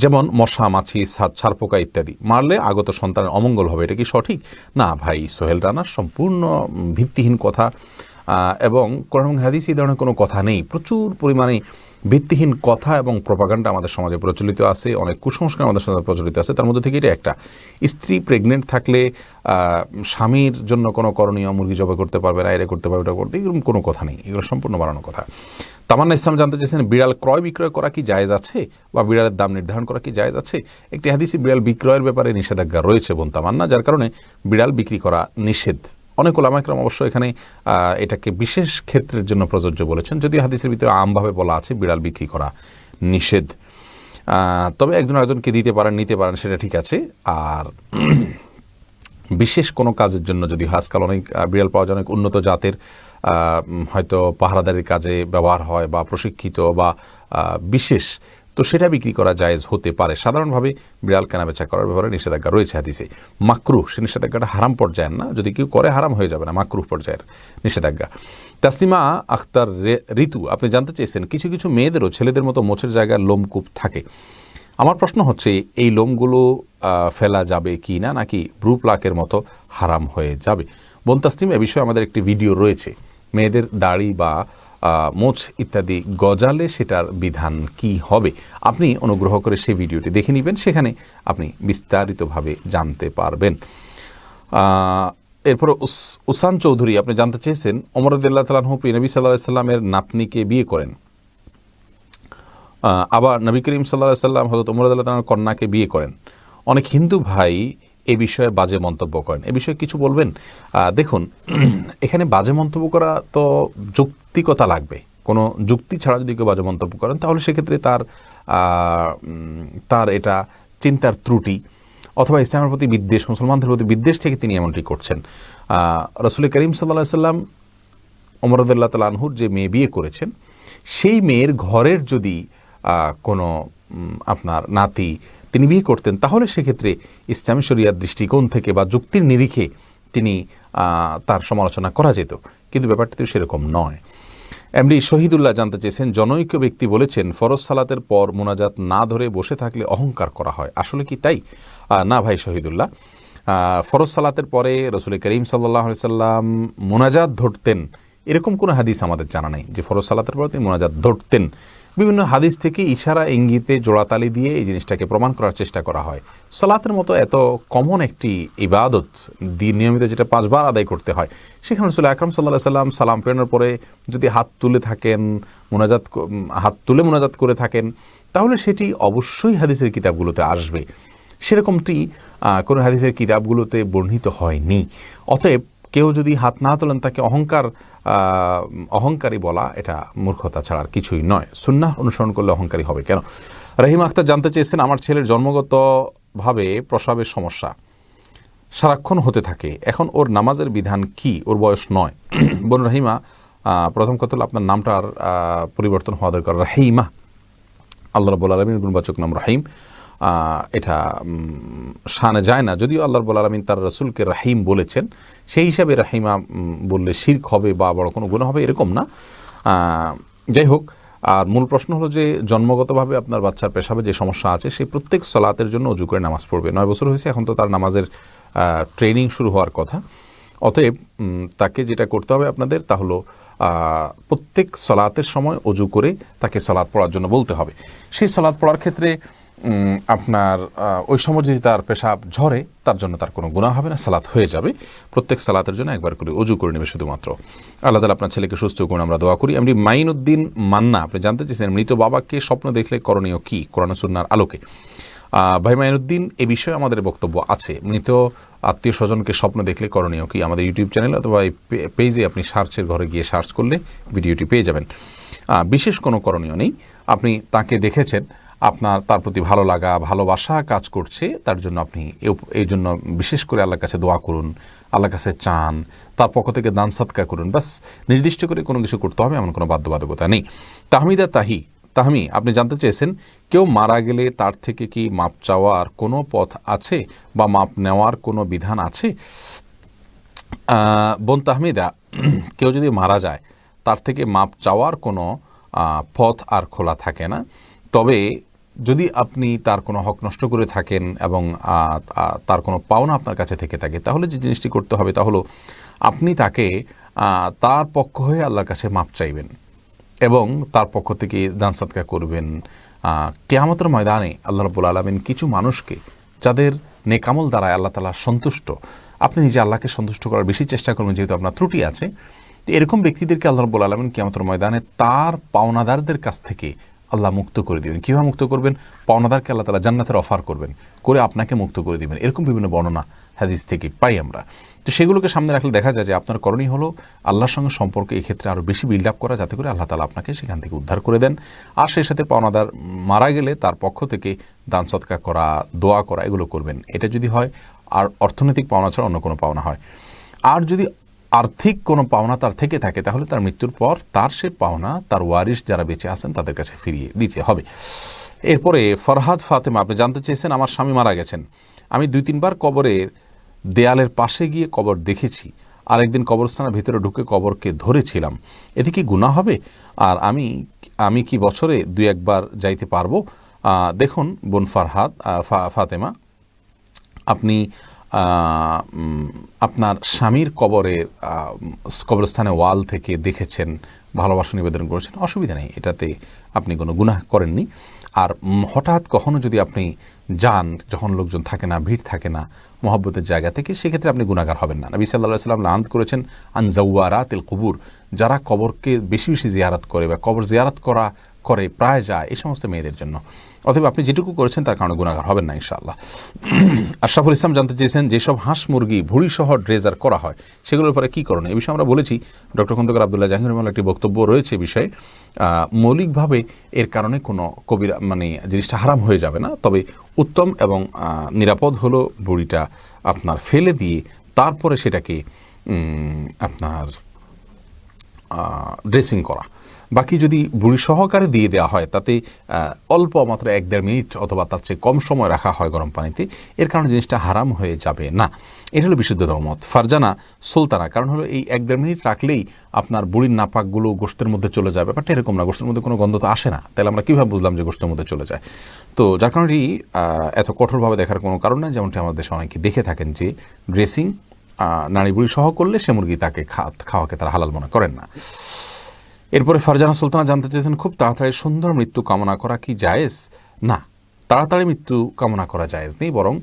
যেমন মশা, মাছি, ছারপোকা ইত্যাদি, মারলে আগত সন্তানের অমঙ্গল হবে, এটা কি সঠিক? না ভাই সোহেল রানা, সম্পূর্ণ ভিত্তিহীন কথা। এবং কোরআন এবং হাদিস এই ধরনের কোনো কথা নেই। প্রচুর পরিমাণে ভিত্তিহীন কথা এবং প্রপাগান্ডা আমাদের সমাজে প্রচলিত আছে, অনেক কুসংস্কার আমাদের সমাজে প্রচলিত আছে। তার মধ্যে থেকে এটা একটা, স্ত্রী প্রেগনেন্ট থাকলে স্বামীর জন্য কোনো করণীয়, মুরগি জবাই করতে পারবে না, এটা করতে পারবে, ওটা করতে, এরকম কোনো কথা নেই, এগুলো সম্পূর্ণ বানানো কথা। তামান্না ইসলাম জানতে চেয়েছেন বিড়াল ক্রয় বিক্রয় করা কি জায়েজ আছে, বা বিড়ালের দাম নির্ধারণ করা কি জায়েজ আছে? একটি হাদিসে বিড়াল বিক্রয়ের ব্যাপারে নিষেধাজ্ঞা রয়েছে বোন তামান্না, যার কারণে বিড়াল বিক্রি করা নিষেধ। অনেক ওলামা ইকরাম অবশ্য এখানে এটাকে বিশেষ ক্ষেত্রের জন্য প্রযোজ্য বলেছেন, যদিও হাদিসের ভিতরে আমভাবে বলা আছে বিড়াল বিক্রি করা নিষেধ। তবে একজন আরেকজনকে দিতে পারেন, নিতে পারেন, সেটা ঠিক আছে। আর বিশেষ কোনো কাজের জন্য যদি আজকাল অনেক বিড়াল পাওয়া যায়, অনেক উন্নত জাতের, হয়তো পাহারাদারির কাজে ব্যবহার হয় বা প্রশিক্ষিত বা বিশেষ, তো সেটা বিক্রি করা জায়েজ হতে পারে। সাধারণভাবে বিড়াল কেনাবেচা করার ব্যাপারে নিষেধাজ্ঞা রয়েছে হাদিসে। মাকরুহ, সে নিষেধাজ্ঞাটা হারাম পর্যায়ের না, যদি কেউ করে হারাম হয়ে যাবে না, মাকরুহ পর্যায়ের নিষেধাজ্ঞা। তাসলিমা আখতার ঋতু আপনি জানতে চেয়েছেন কিছু কিছু মেয়েদেরও ছেলেদের মতো মোচের জায়গায় লোমকূপ থাকে। আমার প্রশ্ন হচ্ছে এই লোমগুলো ফেলা যাবে কি না, নাকি ব্রু প্লাকের মতো হারাম হয়ে যাবে? বোন তাসলিম, এ বিষয়ে আমাদের একটি ভিডিও রয়েছে, মেয়েদের দাড়ি বা মোচ ইত্যাদি গজালে সেটার বিধান কি হবে। আপনি অনুগ্রহ করে সেই ভিডিওটি দেখে নেবেন, সেখানে আপনি বিস্তারিতভাবে জানতে পারবেন। এরপর উসান চৌধুরী আপনি জানতে চেয়েছেন ওমর রাদিয়াল্লাহু তাআলা আনহু নবী সাল্লাল্লাহু আলাইহি সাল্লামের নাতনিকে বিয়ে করেন, আবার নবী করিম সাল্লাল্লাহু আলাইহি সাল্লাম হযরত ওমর রাদিয়াল্লাহু তাআলার কন্যাকে বিয়ে করেন। অনেক হিন্দু ভাই এ বিষয়ে বাজে মন্তব্য করেন, এ বিষয়ে কিছু বলবেন? দেখুন, এখানে বাজে মন্তব্য করা তো যৌক্তিকতা লাগবে, কোনো যুক্তি ছাড়া যদি কেউ বাজে মন্তব্য করেন তাহলে সেক্ষেত্রে তার এটা চিন্তার ত্রুটি, অথবা ইসলামের প্রতি বিদ্বেষ, মুসলমানদের প্রতি বিদ্বেষ থেকে তিনি এমনটি করছেন। রাসূল করিম সাল্লাল্লাহু আলাইহি সাল্লাম ওমর রাদিয়াল্লাহু তাআলা আনহুর যে মেয়ে বিয়ে করেছেন, সেই মেয়ের ঘরের যদি কোনো আপনার নাতি তিনি বিয়ে করতেন, তাহলে সেক্ষেত্রে ইসলামী শরিয়ার দৃষ্টিকোণ থেকে বা যুক্তির নিরিখে তিনি তার সমালোচনা করা যেত, কিন্তু ব্যাপারটি তো সেরকম নয়। এমডি শহীদুল্লাহ জানতে চেয়েছেন জনৈক ব্যক্তি বলেছেন ফরজ সালাতের পর মোনাজাত না ধরে বসে থাকলে অহংকার করা হয়, আসলে কি তাই? না ভাই শহীদুল্লাহ, ফরজ সালাতের পরে রাসূল করিম সাল্লাল্লাহু আলাইহি সাল্লাম মোনাজাত ধরতেন এরকম কোনো হাদিস আমাদের জানা নেই যে ফরজ সালাতের পরে তিনি মোনাজাত ধরতেন। বিভিন্ন হাদিস থেকে ইশারা ইঙ্গিতে জোড়াতালি দিয়ে এই জিনিসটাকে প্রমাণ করার চেষ্টা করা হয়। সালাতের মতো এত কমন একটি ইবাদত, নিয়মিত যেটা 5 বার আদায় করতে হয়, সেখানে রাসূল আকরাম সাল্লাল্লাহু আলাইহি সাল্লাম সালাম ফেরানোর পরে যদি হাত তুলে মোনাজাত করে থাকেন, তাহলে সেটি অবশ্যই হাদিসের কিতাবগুলোতে আসবে। সেরকমটি কোনো হাদিসের কিতাবগুলোতে বর্ণিত হয়নি। অতএব কেউ যদি হাত না তোলেন তাকে অহংকারী বলা এটা মূর্খতা ছাড়া আর কিছুই নয়। সুন্নাহ অনুসরণ করলে অহংকারী হবে কেন? রহিমা আখতার জানতে চেয়েছেন আমার ছেলের জন্মগতভাবে প্রস্রাবের সমস্যা সারাক্ষণ হতে থাকে, এখন ওর নামাজের বিধান কি? ওর বয়স 9। বোন রহিমা, প্রথম কথা হলো আপনার নামটার পরিবর্তন হওয়া দরকার, রাহিমা। আল্লাহ রাব্বুল আলামিনের গুণবাচক নাম রাহিম, এটা শানে যায় না, যদিও আল্লাহ রাব্বুল আলামিন তার রাসূলকে রাহিম বলেছেন, সেই হিসাবে রাহিমা বললে শিরক হবে বা বড় কোনো গুনাহ হবে এরকম না। যাই হোক, আর মূল প্রশ্ন হলো যে জন্মগতভাবে আপনার বাচ্চার পেশাবে যে সমস্যা আছে, সেই প্রত্যেক সালাতের জন্য ওযু করে নামাজ পড়বে। 9 বছর হয়েছে, এখন তো তার নামাজের ট্রেনিং শুরু হওয়ার কথা। অতএব তাকে যেটা করতে হবে আপনাদের, তা হলো প্রত্যেক সালাতের সময় ওযু করে তাকে সালাত পড়ার জন্য বলতে হবে। সেই সালাত পড়ার ক্ষেত্রে আপনার ওই সময় যদি তার পেশাব ঝরে, তার জন্য তার কোনো গুনাহ হবে না, সালাত হয়ে যাবে। প্রত্যেক সালাতের জন্য একবার করে ওযু করে নেবে শুধুমাত্র। আল্লাহ তাআলা আপনার ছেলেকে সুস্থ করুন, আমরা দোয়া করি। এমডি মাইনুদ্দিন মান্না আপনি জানতে চেয়েছেন মৃত বাবাকে স্বপ্ন দেখলে করণীয় কি কোরআন ও সুন্নাহর আলোকে? ভাই মাইনুদ্দিন, এ বিষয়ে আমাদের বক্তব্য আছে। মৃত আত্মীয় স্বজনকে স্বপ্ন দেখলে করণীয় কি, আমাদের ইউটিউব চ্যানেল অথবা এই পেজে আপনি সার্চের ঘরে গিয়ে সার্চ করলে ভিডিওটি পেয়ে যাবেন। বিশেষ কোনো করণীয় নেই, আপনি তাকে দেখেছেন, আপনার তার প্রতি ভালো লাগা ভালোবাসা কাজ করছে, তার জন্য আপনি এই জন্য বিশেষ করে আল্লাহর কাছে দোয়া করুন, আল্লাহর কাছে চান, তার পক্ষ থেকে দান সাদকা করুন। বাস, নির্দিষ্ট করে কোনো কিছু করতে হবে এমন কোনো বাধ্যবাধকতা নেই। তাহমিদা তাহমি আপনি জানতে চেয়েছেন কেউ মারা গেলে তার থেকে কি মাপ চাওয়ার কোনো পথ আছে বা মাপ নেওয়ার কোনো বিধান আছে? বোন তাহমিদা, কেউ যদি মারা যায় তার থেকে মাপ চাওয়ার কোনো পথ আর খোলা থাকে না। তবে যদি আপনি তার কোনো হক নষ্ট করে থাকেন এবং তার কোনো পাওনা আপনার কাছে থেকে থাকে, তাহলে যে জিনিসটি করতে হবে তা হলো আপনি তাকে তার পক্ষ হয়ে আল্লাহর কাছে মাপ চাইবেন এবং তার পক্ষ থেকে দান সাদকা করবেন। কিয়ামতের ময়দানে আল্লাহ রাব্বুল আলামিন কিছু মানুষকে, যাদের নেকামল দ্বারা আল্লাহ তাআলা সন্তুষ্ট, আপনি নিজে আল্লাহকে সন্তুষ্ট করার বেশি চেষ্টা করবেন যেহেতু আপনার ত্রুটি আছে, তো এরকম ব্যক্তিদেরকে আল্লাহ রাব্বুল আলামিন কিয়ামতের ময়দানে তার পাওনাদারদের কাছ থেকে আল্লাহ মুক্ত করে দিবেন। কীভাবে মুক্ত করবেন? পাওনাদারকে আল্লাহ তাআলা জান্নাতের অফার করবেন, করে আপনাকে মুক্ত করে দিবেন। এরকম বিভিন্ন বর্ণনা হাদিস থেকে পাই আমরা। তো সেগুলোকে সামনে রাখলে দেখা যায় যে আপনার করণীয় হলো আল্লাহর সঙ্গে সম্পর্ক এই ক্ষেত্রে আরও বেশি বিল্ড আপ করা, যাতে করে আল্লাহ তাআলা আপনাকে সেখান থেকে উদ্ধার করে দেন। আর সেই সাথে পাওনাদার মারা গেলে তার পক্ষ থেকে দান সদকা করা, দোয়া করা, এগুলো করবেন। এটা যদি হয়, আর অর্থনৈতিক পাওনা ছাড়া অন্য কোনো পাওনা হয়। আর যদি আর্থিক কোনো পাওনা তার থেকে থাকে, তাহলে তার মৃত্যুর পর তার সে পাওনা তার ওয়ারিশ যারা বেঁচে আছেন তাদের কাছে ফিরিয়ে দিতে হবে। এরপরে ফরহাদ ফাতেমা, আপনি জানতে চেয়েছেন, আমার স্বামী মারা গেছেন, আমি 2-3 বার কবরের দেয়ালের পাশে গিয়ে কবর দেখেছি, আর একদিন কবরস্থানের ভিতরে ঢুকে কবরকে ধরেছিলাম, এতে কি গুনাহ হবে? আর আমি কি বছরে 2-1 বার যাইতে পারবো? দেখুন বোন ফরহাদ ফাতেমা, আপনি আপনার স্বামীর কবরস্থানে ওয়াল থেকে দেখেছেন, ভালোবাসা নিবেদন করেছেন, অসুবিধা নেই, এটাতে আপনি কোনো গুনাহ করেননি। আর হঠাৎ কখনো যদি আপনি যান, যখন লোকজন থাকে না, ভিড় থাকে না, মহব্বতের জায়গা থেকে, সেক্ষেত্রে আপনি গুনাহগার হবেন না। নবী সাল্লাল্লাহু আলাইহি ওয়াসাল্লাম লানত করেছেন আন যাওয়ারাতিল কুবুর, যারা কবরকে বেশি বেশি জিয়ারত করে বা কবর জিয়ারত করে প্রায় যায়, এই সমস্ত মেয়েদের জন্য। অতএব আপনি যেটুকু করেছেন তার কারণে গুনাহগার হবেন না ইনশাআল্লাহ। আশরাফুল ইসলাম জানতে চেয়েছেন, যেসব হাঁস মুরগি ভুঁড়িসহ ড্রেজার করা হয় সেগুলোর উপরে কী করণীয়? এই বিষয়ে আমরা বলেছি, ডক্টর খন্দকার আব্দুল্লাহ জাহাঙ্গীর রহমানের একটি বক্তব্য রয়েছে এ বিষয়ে। মৌলিকভাবে এর কারণে কোনো কবিরা জিনিসটা হারাম হয়ে যাবে না, তবে উত্তম এবং নিরাপদ হলো বুড়িটা আপনার ফেলে দিয়ে তারপরে সেটাকে আপনার ড্রেসিং করা। বাকি যদি বুড়ি সহকারে দিয়ে দেওয়া হয়, তাতে অল্প মাত্র 1-1.5 মিনিট অথবা তার চেয়ে কম সময় রাখা হয় গরম পানিতে, এর কারণে জিনিসটা হারাম হয়ে যাবে না। এটা হলো বিশুদ্ধ ধর্মমত। ফারজানা সুলতানা, কারণ হলো এই 1-1.5 মিনিট রাখলেই আপনার বুড়ির নাপাকগুলো গোশতের মধ্যে চলে যায়। ব্যাপারটা এরকম না, গোশতের মধ্যে কোনো গন্ধ তো আসে না, তাহলে আমরা কীভাবে বুঝলাম যে গোশতের মধ্যে চলে যায়? তো যার কারণে এত কঠোরভাবে দেখার কোনো কারণ নেই। যেমনটি আমাদের দেশে অনেকে দেখে থাকেন যে ড্রেসিং নারী বুড়ি সহ করলে সে মুরগি তাকে খাওয়াকে তারা হালাল মনে করেন না। এরপরে ফারজানা সুলতানা জানতে চেয়েছেন, খুব তাড়াতাড়ি সুন্দর মৃত্যু কামনা করা কি জায়েজ? না, তাড়াতাড়ি মৃত্যু কামনা করা জায়েজ নেই, বরং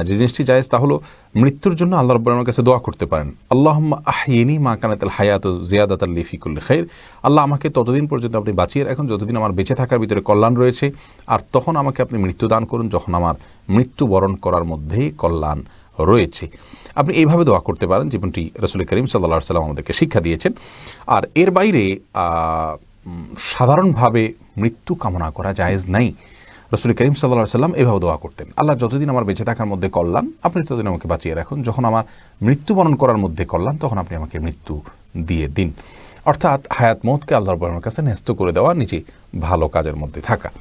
যে জিনিসটি জায়েজ তা হলো মৃত্যুর জন্য আল্লাহ রাব্বুল আলামিনের কাছে দোয়া করতে পারেন, আল্লাহুম্মা আহইনি মা কানাতাল হায়াতু জিয়াদাতাল লি ফি কুল্লি খাইর, আল্লাহ আমাকে ততদিন পর্যন্ত আপনি বাঁচিয়ে রাখুন যতদিন আমার বেঁচে থাকার ভিতরে কল্যাণ রয়েছে, আর তখন আমাকে আপনি মৃত্যু দান করুন যখন আমার মৃত্যুবরণ করার মধ্যেই কল্যাণ রয়েছে। আপনি এইভাবে দোয়া করতে পারেন, যেমনটি রাসূল করিম সাল্লাল্লাহু আলাইহি ওয়াসাল্লাম আমাদেরকে শিক্ষা দিয়েছেন। আর এর বাইরে সাধারণভাবে মৃত্যু কামনা করা জায়েজ নাই। রাসূল করিম সাল্লাল্লাহু আলাইহি ওয়াসাল্লাম এভাবে দোয়া করতেন, আল্লাহ যতদিন আমার বেঁচে থাকার মধ্যে কল্যাণ, আপনি ততদিন আমাকে বাঁচিয়ে রাখুন, যখন আমার মৃত্যুবরণ করার মধ্যে কল্যাণ, তখন আপনি আমাকে মৃত্যু দিয়ে দিন। অর্থাৎ হায়াত মওতকে আল্লাহর রাব্বুল কাছে ন্যস্ত করে দেওয়া, নিজে ভালো কাজের মধ্যে থাকা।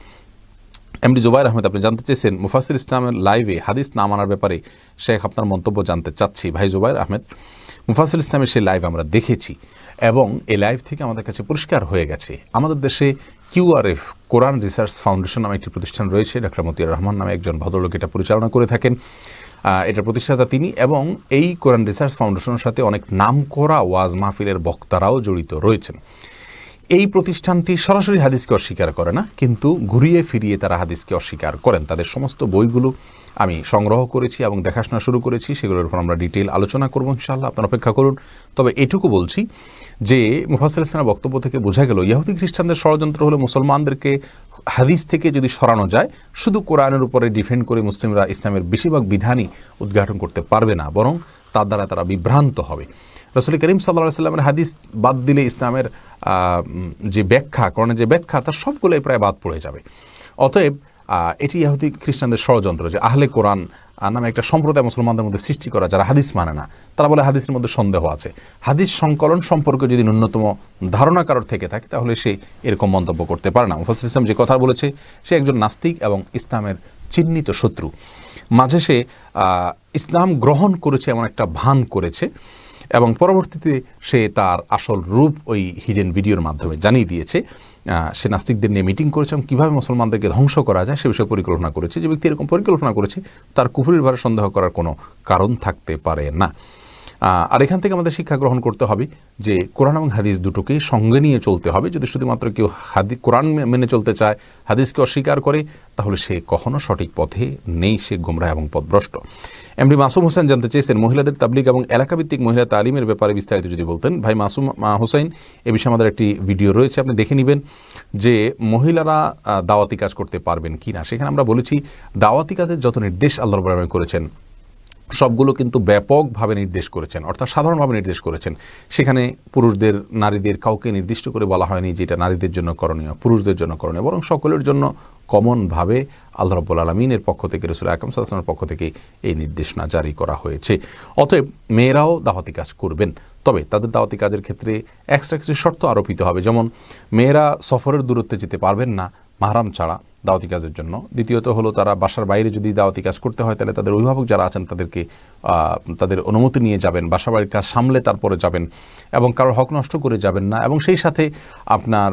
এমডি জুবাইর আহমেদ, আপনি জানতে চেয়েছেন মুফাসসির ইসলামের লাইভে হাদিস না মানার ব্যাপারে শেখ আপনার মন্তব্য জানতে চাচ্ছি। ভাই জুবাইর আহমেদ, মুফাসসির ইসলামের সেই লাইভ আমরা দেখেছি এবং এই লাইভ থেকে আমাদের কাছে পরিষ্কার হয়ে গেছে, আমাদের দেশে QRF কোরআন রিসার্চ ফাউন্ডেশন নামে একটি প্রতিষ্ঠান রয়েছে, ডক্টর মতিয়ার রহমান নামে একজন ভদ্রলোক এটা পরিচালনা করে থাকেন। এটার প্রতিষ্ঠাতা তিনি, এবং এই কোরআন রিসার্চ ফাউন্ডেশনের সাথে অনেক নামকরা ওয়াজ মাহফিলের বক্তারাও জড়িত রয়েছেন। এই প্রতিষ্ঠানটি সরাসরি হাদিসকে অস্বীকার করে না, কিন্তু ঘুরিয়ে ফিরিয়ে তারা হাদিসকে অস্বীকার করেন। তাদের সমস্ত বইগুলো আমি সংগ্রহ করেছি এবং দেখাশোনা শুরু করেছি, সেগুলোর উপর আমরা ডিটেইল আলোচনা করব ইনশাআল্লাহ, আপনারা অপেক্ষা করুন। তবে এটুকু বলছি যে মুফাসসির ইসলামের বক্তব্য থেকে বোঝা গেল ইহুদি খ্রিস্টানদের ষড়যন্ত্র হলো মুসলমানদেরকে হাদিস থেকে যদি সরানো যায়, শুধু কোরআনের উপরে ডিফেন্ড করে মুসলিমরা ইসলামের বেশিরভাগ বিধানই উদ্ঘাটন করতে পারবে না, বরং তার দ্বারা তারা বিভ্রান্ত হবে। রাসূল করিম সাল্লাল্লাহু আলাইহি ওয়াসাল্লামের হাদিস বাদ দিলে ইসলামের যে ব্যাখ্যা, কোরআনের যে ব্যাখ্যা, তার সবগুলোই প্রায় বাদ পড়ে যাবে। অতএব এটি ইহুদি খ্রিস্টানদের ষড়যন্ত্র যে আহলে কোরআন নামে একটা সম্প্রদায় মুসলমানদের মধ্যে সৃষ্টি করা, যারা হাদিস মানে না। তারা বলে হাদিসের মধ্যে সন্দেহ আছে। হাদিস সংকলন সম্পর্কে যদি ন্যূনতম ধারণা কারোর থেকে থাকে, তাহলে সে এরকম মন্তব্য করতে পারে না। মুফাসসির ইসলাম যে কথা বলেছে, সে একজন নাস্তিক এবং ইসলামের চিহ্নিত শত্রু। মাঝে সে ইসলাম গ্রহণ করেছে এমন একটা ভান করেছে, এবং পরবর্তীতে সে তার আসল রূপ ওই হিডেন ভিডিওর মাধ্যমে জানিয়ে দিয়েছে। সে নাস্তিকদের নিয়ে মিটিং করেছে এবং কীভাবে মুসলমানদেরকে ধ্বংস করা যায় সে বিষয়ে পরিকল্পনা করেছে। যে ব্যক্তি এরকম পরিকল্পনা করেছে, তার কুফরির ভারে সন্দেহ করার কোনো কারণ থাকতে পারে না। আর এখান থেকে আমাদের শিক্ষা গ্রহণ করতে হবে যে কোরআন এবং হাদিস দুটোকেই সঙ্গে নিয়ে চলতে হবে। যদি শুধুমাত্র কেউ কোরআন মেনে চলতে চায়, হাদিসকে অস্বীকার করে, তাহলে সে কখনো সঠিক পথে নেই, সে গোমরাহ এবং পথভ্রষ্ট। এমডি মাসুম হোসেন জানতে চেয়েছেন, মহিলাদের তাবলিগ এবং এলাকাভিত্তিক মহিলা তালিমের ব্যাপারে বিস্তারিত যদি বলতেন। ভাই মাসুম হোসেন, এ বিষয়ে আমাদের একটি ভিডিও রয়েছে, আপনি দেখে নেবেন যে মহিলারা দাওয়াতি কাজ করতে পারবেন কি না। সেখানে আমরা বলেছি দাওয়াতি কাজের যত নির্দেশ আল্লাহ রাব্বুল আলামিন করেছেন সবগুলো কিন্তু ব্যাপকভাবে নির্দেশ করেছেন, অর্থাৎ সাধারণভাবে নির্দেশ করেছেন। সেখানে পুরুষদের নারীদের কাউকে নির্দিষ্ট করে বলা হয়নি যে এটা নারীদের জন্য করণীয়, পুরুষদের জন্য করণীয়, বরং সকলের জন্য কমনভাবে আল্লাহ রাব্বুল আলামিনের পক্ষ থেকে, রাসূল আকরাম সাল্লাল্লাহু আলাইহি ওয়াসাল্লামের পক্ষ থেকে এই নির্দেশনা জারি করা হয়েছে। অতএব মেয়েরাও দাওয়াতি কাজ করবেন, তবে তাদের দাওয়াতি কাজের ক্ষেত্রে এক্সট্রা কিছু শর্ত আরোপিত হবে। যেমন মেয়েরা সফরের দূরত্বে যেতে পারবেন না মাহরাম ছাড়া দাওয়াতি কাজের জন্য। দ্বিতীয়ত হলো তারা বাসার বাইরে যদি দাওয়াতি কাজ করতে হয় তাহলে তাদের অভিভাবক যারা আছেন তাদেরকে তাদের অনুমতি নিয়ে যাবেন, বাসা বাড়ির কাজ সামলে তারপরে যাবেন, এবং কারোর হক নষ্ট করে যাবেন না, এবং সেই সাথে আপনার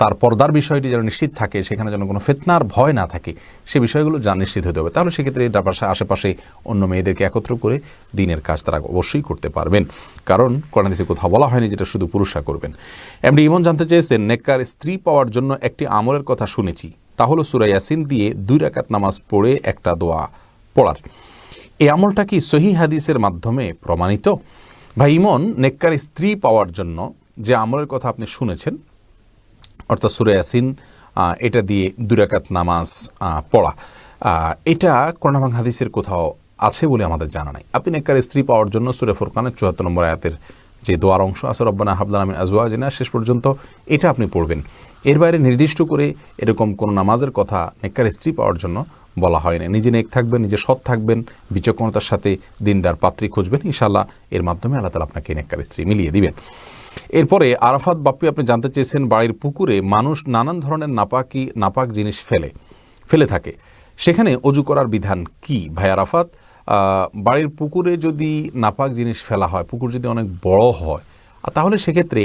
তার পর্দার বিষয়টি যেন নিশ্চিত থাকে, সেখানে যেন কোনো ফিতনার ভয় না থাকে, সে বিষয়গুলো যা নিশ্চিত হতে হবে। তাহলে সেক্ষেত্রে এটা আশেপাশে অন্য মেয়েদেরকে একত্র করে দিনের কাজ তারা অবশ্যই করতে পারবেন, কারণ কোরআন হাদিসে কোথাও বলা হয়নি যেটা শুধু পুরুষরা করবেন। এমনি ইমন জানতে চেয়েছেন, নেককার স্ত্রী পাওয়ার জন্য একটি আমলের কথা শুনেছি, তা হলো সূরা ইয়াসিন দিয়ে 2 রাকাত নামাজ পড়ে একটা দোয়া পড়ার। এই আমলটা কি সহিহ হাদিসের মাধ্যমে প্রমাণিত? ভাই ইমন, নেককার স্ত্রী পাওয়ার জন্য যে আমলের কথা আপনি শুনেছেন, অর্থাৎ সূরা ইয়াসিন এটা দিয়ে 2 রাকাত নামাজ পড়া, এটা কোরআন এবং হাদিসের কোথাও আছে বলে আমাদের জানা নাই। আপনি নেককার স্ত্রী পাওয়ার জন্য সূরা ফুরকানের 74 নম্বর আয়াতের যে দোয়ার অংশ আছে, রব্বানা হাব লানা মিন আজওয়াজিনা, শেষ পর্যন্ত এটা আপনি পড়বেন। এর বাইরে নির্দিষ্ট করে এরকম কোনো নামাজের কথা নেককার স্ত্রী পাওয়ার জন্য বলা হয় না। নিজে নেক থাকবেন, নিজে সৎ থাকবেন, বিচক্ষণতার সাথে দিনদার পাত্রী খুঁজবেন, ইনশাআল্লাহ এর মাধ্যমে আল্লাহ তাআলা আপনাকে নেককার স্ত্রী মিলিয়ে দিবেন। এরপরে আরাফাত বাপ্পি আপনি জানতে চেয়েছেন, বাড়ির পুকুরে মানুষ নানান ধরনের নাপাক জিনিস ফেলে থাকে, সেখানে অজু করার বিধান কি? ভাই আরাফাত, বাড়ির পুকুরে যদি নাপাক জিনিস ফেলা হয়, পুকুর যদি অনেক বড় হয়, তাহলে সেক্ষেত্রে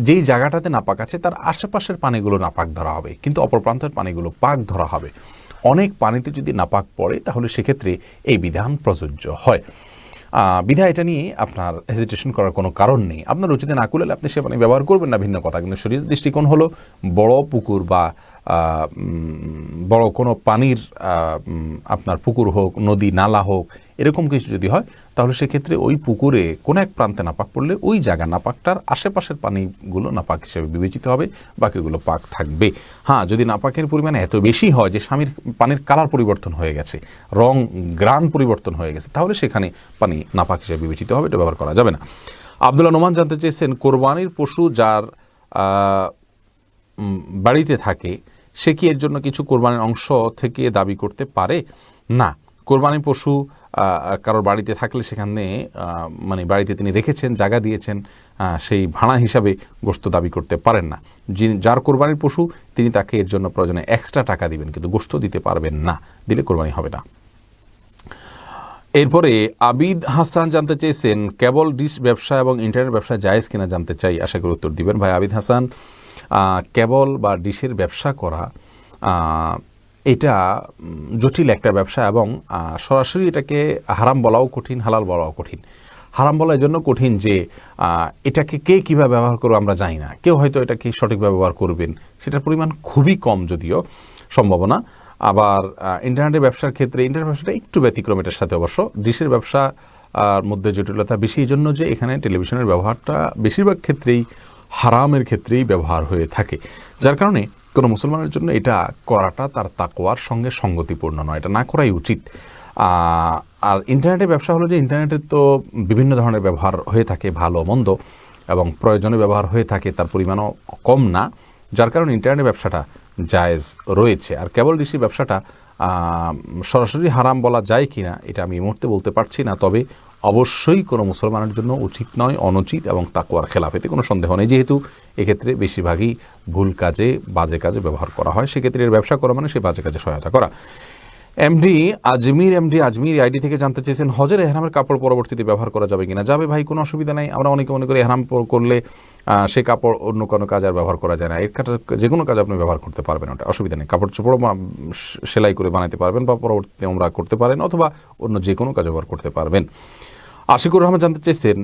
যেই জায়গাটাতে নাপাক আছে তার আশেপাশের পানিগুলো নাপাক ধরা হবে, কিন্তু অপর প্রান্তের পানিগুলো পাক ধরা হবে। অনেক পানিতে যদি নাপাক পড়ে তাহলে সেক্ষেত্রে এই বিধান প্রযোজ্য হয়। বিধায় এটা নিয়ে আপনার হেজিটেশন করার কোনো কারণ নেই। আপনার রুচিতে না করলে আপনি সে পানি ব্যবহার করবেন না, ভিন্ন কথা। কিন্তু শরীরের দৃষ্টিকোণ হলো বড় পুকুর বা বড় কোনো পানির আপনার পুকুর হোক, নদী নালা হোক, এরকম কিছু যদি হয় তাহলে সেক্ষেত্রে ওই পুকুরে কোনো এক প্রান্তে নাপাক পড়লে ওই জায়গা নাপাকটার আশেপাশের পানিগুলো নাপাক হিসেবে বিবেচিত হবে, বাকিগুলো পাক থাকবে। হ্যাঁ, যদি নাপাকের পরিমাণ এত বেশি হয় যে পানির কালার পরিবর্তন হয়ে গেছে, রং গ্রান পরিবর্তন হয়ে গেছে, তাহলে সেখানে পানি নাপাক হিসেবে বিবেচিত হবে, এটা ব্যবহার করা যাবে না। আব্দুল্লাহ নোমান জানতে চেয়েছেন, কোরবানির পশু যার বাড়িতে থাকে সে কি এর জন্য কিছু কোরবানির অংশ থেকে দাবি করতে পারে? না, কোরবানির পশু কারোর বাড়িতে থাকলে সেখানে মানে বাড়িতে তিনি রেখেছেন, জায়গা দিয়েছেন, সেই ভাড়া হিসাবে গোশত দাবি করতে পারেন না। যার কোরবানির পশু তিনি তাকে এর জন্য প্রয়োজনে এক্সট্রা টাকা দিবেন, কিন্তু গোশত দিতে পারবেন না, দিলে কোরবানি হবে না। এরপরে আবিদ হাসান জানতে চেয়েছেন, কেবল ডিশ ব্যবসা এবং ইন্টারনেট ব্যবসা জায়েজ কিনা জানতে চাই, আশা করি উত্তর দিবেন। ভাই আবিদ হাসান, কেবল বা ডিশের ব্যবসা করা এটা জটিল একটা ব্যবসা, এবং সরাসরি এটাকে হারাম বলাও কঠিন, হালাল বলাও কঠিন। হারাম বলা এজন্য কঠিন যে এটাকে কে কীভাবে ব্যবহার করবে আমরা জানি না, কেউ হয়তো এটাকে সঠিকভাবে ব্যবহার করবেন, সেটার পরিমাণ খুবই কম যদিও সম্ভাবনা। আবার ইন্টারনেটের ব্যবসার ক্ষেত্রে ইন্টারনেট ব্যবসাটা একটু ব্যতিক্রম এটার সাথে অবশ্য। ডিশের ব্যবসা মধ্যে জটিলতা বেশি এই জন্য যে এখানে টেলিভিশনের ব্যবহারটা বেশিরভাগ ক্ষেত্রেই হারামের ক্ষেত্রেই ব্যবহার হয়ে থাকে, যার কারণে কোনো মুসলমানের জন্য এটা করাটা তার তাকওয়ার সঙ্গে সঙ্গতিপূর্ণ নয়, এটা না করাই উচিত। আর ইন্টারনেটের ব্যবসা হলো যে ইন্টারনেটের তো বিভিন্ন ধরনের ব্যবহার হয়ে থাকে, ভালো মন্দ, এবং প্রয়োজনে ব্যবহার হয়ে থাকে, তার পরিমাণও কম না, যার কারণে ইন্টারনেটের ব্যবসাটা জায়েজ রয়েছে। আর কেবল ডিশি ব্যবসাটা সরাসরি হারাম বলা যায় কি না এটা আমি এই মুহূর্তে বলতে পারছি না, তবে অবশ্যই কোনো মুসলমানের জন্য উচিত নয়, অনুচিত এবং তাকওয়ার খেলাফ, এতে কোনো সন্দেহ নেই। যেহেতু এক্ষেত্রে বেশিরভাগই ভুল কাজে, বাজে কাজে ব্যবহার করা হয়, সেক্ষেত্রে এর ব্যবসা করা মানে সেই বাজে কাজে সহায়তা করা। এমডি আজমির আইডি থেকে জানতে চেয়েছেন, হজের এহরামের কাপড় পরবর্তীতে ব্যবহার করা যাবে কিনা? যাবে ভাই, কোনো অসুবিধা নাই। আমরা অনেকে মনে করি এহরাম করলে সে কাপড় অন্য কোনো কাজ আর ব্যবহার করা যায় না। এর যে কোনো কাজ আপনি ব্যবহার করতে পারবেন, ওটা অসুবিধা নেই। কাপড় চোপড় সেলাই করে বানাতে পারবেন বা পরবর্তীতে ওমরা করতে পারেন, অথবা অন্য যে কোনো কাজ ব্যবহার করতে পারবেন। আশিকুর রহমান জানতে চেয়েছেন,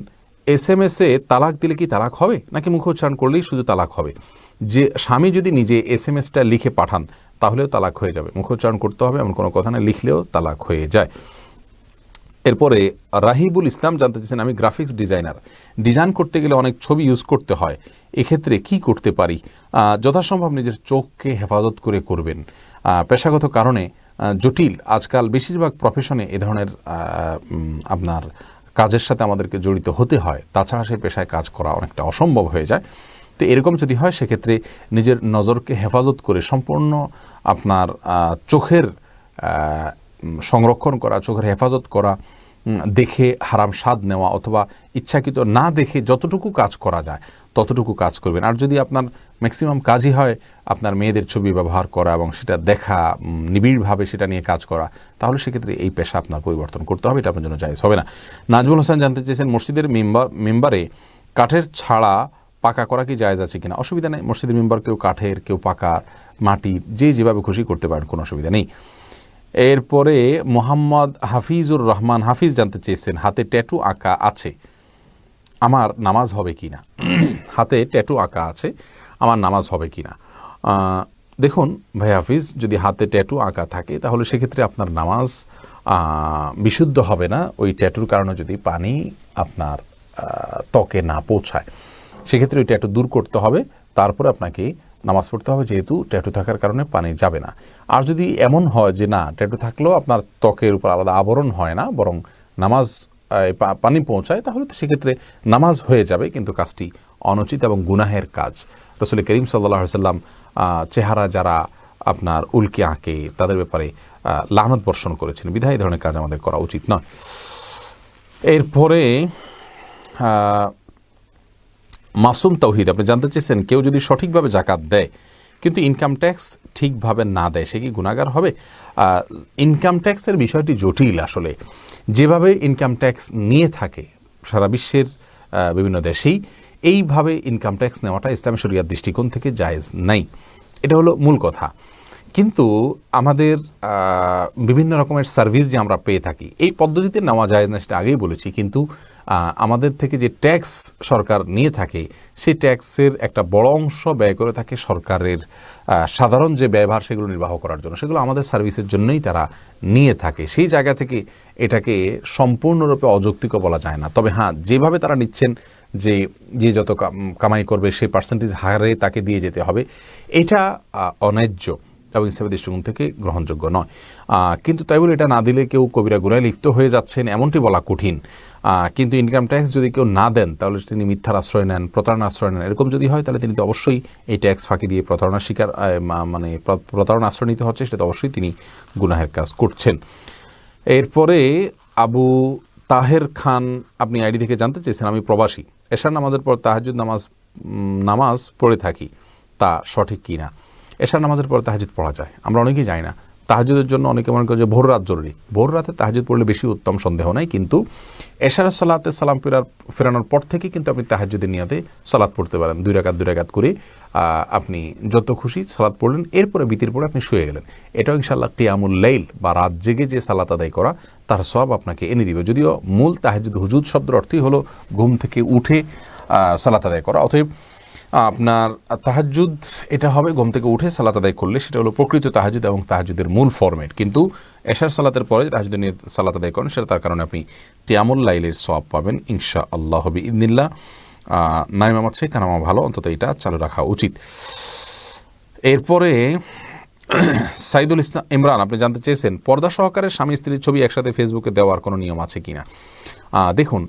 SMS-এ তালাক দিলে কি তালাক হবে, নাকি মুখ উচ্চারণ করলেই শুধু তালাক হবে? যে স্বামী যদি নিজে SMS-টা লিখে পাঠান তাহলেও তালাক হয়ে যাবে, মুখ উচ্চারণ করতে হবে এমন কোনো কথা না, লিখলেও তালাক হয়ে যায়। এরপরে রাহিবুল ইসলাম জানতে চেয়েছেন, আমি গ্রাফিক্স ডিজাইনার, ডিজাইন করতে গেলে অনেক ছবি ইউজ করতে হয়, এক্ষেত্রে কি করতে পারি? যথাসম্ভব নিজের চোখকে হেফাজত করে করবেন। পেশাগত কারণে জটিল, আজকাল বেশিরভাগ প্রফেশনে এ ধরনের আপনার কাজের সাথে আমাদেরকে জড়িত হতে হয়, তাছাড়া সেই পেশায় কাজ করা অনেকটা অসম্ভব হয়ে যায়। তো এরকম যদি হয় সেক্ষেত্রে নিজের নজরকে হেফাজত করে সম্পূর্ণ আপনার চোখের সংরক্ষণ করা, চোখের হেফাজত করা, দেখে হারাম স্বাদ নেওয়া অথবা ইচ্ছাকৃত না দেখে যতটুকু কাজ করা যায় ততটুকু কাজ করবেন। আর যদি আপনার ম্যাক্সিমাম কাজই হয় আপনার মেয়েদের ছবি ব্যবহার করা এবং সেটা দেখা, নিবিড়ভাবে সেটা নিয়ে কাজ করা, তাহলে সেক্ষেত্রে এই পেশা আপনার পরিবর্তন করতে হবে, এটা আপনার জন্য জায়েজ হবে না। নাজমুল হোসেন জানতে চেয়েছেন, মসজিদের মেম্বারে কাঠের ছাড়া পাকা করা কি জায়েজ আছে কিনা? অসুবিধা নেই, মসজিদের মেম্বার কেউ কাঠের, কেউ পাকার, মাটির, যে যেভাবে খুশি করতে পারেন, কোনো অসুবিধা নেই। এরপরে মোহাম্মদ হাফিজুর রহমান হাফিজ জানতে চেয়েছেন, হাতে ট্যাটু আঁকা আছে, আমার নামাজ হবে কি না? হাতে ট্যাটু আঁকা আছে, আমার নামাজ হবে কি না? দেখুন ভাই হাফিজ, যদি হাতে ট্যাটু আঁকা থাকে তাহলে সেক্ষেত্রে আপনার নামাজ বিশুদ্ধ হবে না। ওই ট্যাটুর কারণে যদি পানি আপনার ত্বকে না পৌঁছায়, সেক্ষেত্রে ওই ট্যাটু দূর করতে হবে, তারপরে আপনাকে নামাজ পড়তে হবে, যেহেতু ট্যাটু থাকার কারণে পানি যাবে না। আর যদি এমন হয় যে না, ট্যাটু থাকলেও আপনার ত্বকের উপর আলাদা আবরণ হয় না, বরং নামাজ পানি পৌঁছায়, তাহলে তো সেক্ষেত্রে নামাজ হয়ে যাবে, কিন্তু কাজটি অনুচিত এবং গুনাহের কাজ। রাসূল করিম সাল্লাল্লাহু আলাইহি ওয়াসাল্লাম চেহারা যারা আপনার উল্কি আঁকে তাদের ব্যাপারে লানত বর্ষণ করেছেন, বিধায় এই ধরনের কাজ আমাদের করা উচিত নয়। এরপরে মাসুম তাওহিদ আপনি জানতে চেয়েছেন, কেউ যদি সঠিকভাবে জাকাত দেয় কিন্তু ইনকাম ট্যাক্স ঠিকভাবে না দেয়, সে কি গুনাহগার হবে? ইনকাম ট্যাক্সের বিষয়টি জটিল। আসলে যেভাবে ইনকাম ট্যাক্স নিয়ে থাকে সারা বিশ্বের বিভিন্ন দেশেই, এইভাবে ইনকাম ট্যাক্স নেওয়াটা ইসলামী শরিয়ার দৃষ্টিকোণ থেকে জায়েজ নাই, এটা হলো মূল কথা। কিন্তু আমাদের বিভিন্ন রকমের সার্ভিস যে আমরা পেয়ে থাকি, এই পদ্ধতিতে নেওয়া যায় না, সেটা আগেই বলেছি। কিন্তু আমাদের থেকে যে ট্যাক্স সরকার নিয়ে থাকে, সেই ট্যাক্সের একটা বড় অংশ ব্যয় করে থাকে সরকারের সাধারণ যে ব্যয়ভার সেগুলো নির্বাহ করার জন্য, সেগুলো আমাদের সার্ভিসের জন্যই তারা নিয়ে থাকে। সেই জায়গা থেকে এটাকে সম্পূর্ণরূপে অযৌক্তিক বলা যায় না। তবে হ্যাঁ, যেভাবে তারা নিচ্ছেন, যে যত কামাই করবে সেই পার্সেন্টেজ হারে তাকে দিয়ে যেতে হবে, এটা অন্যায্য এবং ইসলামের দৃষ্টিকোণ থেকে গ্রহণযোগ্য নয়। কিন্তু তাই বলে এটা না দিলে কেউ কবিরা গুনাহে লিপ্ত হয়ে যাচ্ছেন এমনটি বলা কঠিন। কিন্তু ইনকাম ট্যাক্স যদি কেউ না দেন তাহলে তিনি মিথ্যার আশ্রয় নেন, প্রতারণার আশ্রয় নেন, এরকম যদি হয় তাহলে তিনি তো অবশ্যই এই ট্যাক্স ফাঁকি দিয়ে প্রতারণার শিকার, মানে প্রতারণা আশ্রয় নিতে হচ্ছে, সেটা তো অবশ্যই তিনি গুনাহের কাজ করছেন। এরপরে আবু তাহের খান আপনি আইডি থেকে জানতে চেয়েছেন, আমি প্রবাসী, এশার নামাজের পর তাহাজ্জুদ নামাজ পড়ে থাকি, তা সঠিক কি না? এশার নামাজের পর তাহাজ্জুদ পড়া যায়, আমরা অনেকেই যাই না। তাহাজ্জুদের জন্য অনেকে মনে করে যে ভোর রাত জরুরি, ভোর রাতে তাহাজ্জুদ পড়লে বেশি উত্তম, সন্দেহ নাই। কিন্তু এশারের সালাতে সালাম ফেরানোর পর থেকে কিন্তু আপনি তাহাজ্জুদের নিয়তে সালাত পড়তে পারেন, 2 রাকাত করে আপনি যত খুশি সালাত পড়লেন, এরপরে বিতির পরে আপনি শুয়ে গেলেন। এটাও ইনশাআল্লাহ কিয়ামুল লাইল বা রাত জেগে যে সালাত আদায় করা, তার সওয়াব আপনাকে এনে দিবে। যদিও মূল তাহাজ্জুদ, হুজুদ শব্দের অর্থই হলো ঘুম থেকে উঠে সালাত আদায় করা, অতএব আপনার তাহাজ্জুদ এটা হবে ঘুম থেকে উঠে সালাত আদায় করলে, সেটা হলো প্রকৃত তাহাজ্জুদ এবং তাহাজ্জুদের মূল ফরম্যাট। কিন্তু এশার সালাতের পরে তাহাজ্জুদের নিয়ে সালাত আদায় করেন, সেটা তার কারণে আপনি কিয়ামুল লাইলের সওয়াব পাবেন ইনশাআল্লাহ বিইذنিল্লাহ। নাইম আমার চেয়ে কানামা ভালো, অন্তত এটা চালু রাখা উচিত। এরপরে সাইদুল ইসলাম ইমরান আপনি জানতে চেয়েছেন, পর্দা সহকারে স্বামী স্ত্রীর ছবি একসাথে ফেসবুকে দেওয়ার কোনো নিয়ম আছে কিনা? দেখুন,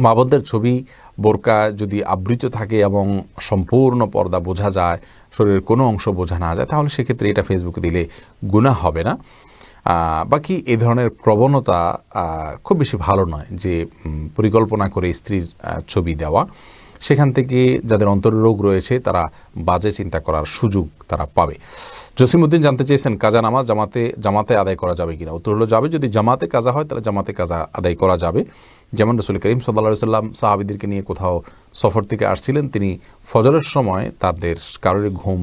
মা বোনদের ছবি বোরকা যদি আবৃত থাকে এবং সম্পূর্ণ পর্দা বোঝা যায়, শরীরের কোনো অংশ বোঝা না যায়, তাহলে সেক্ষেত্রে এটা ফেসবুকে দিলে গুনাহ হবে না। বাকি এই ধরনের প্রবণতা খুব বেশি ভালো নয়, যে পরিকল্পনা করে স্ত্রীর ছবি দেওয়া, সেখান থেকে যাদের অন্তরের রোগ রয়েছে তারা বাজে চিন্তা করার সুযোগ তারা পাবে। জসিমউদ্দিন জানতে চেয়েছেন কাজা নামাজ জামাতে আদায় করা যাবে কিনা। উত্তর হলো যাবে। যদি জামাতে কাজা হয় তাহলে জামাতে কাজা আদায় করা যাবে। যেমন রাসূল করিম সাল্লাল্লাহু আলাইহি ওয়াসাল্লাম সাহাবীদেরকে নিয়ে কোথাও সফর থেকে আসছিলেন, তিনি ফজরের সময় তাদের কারোর ঘুম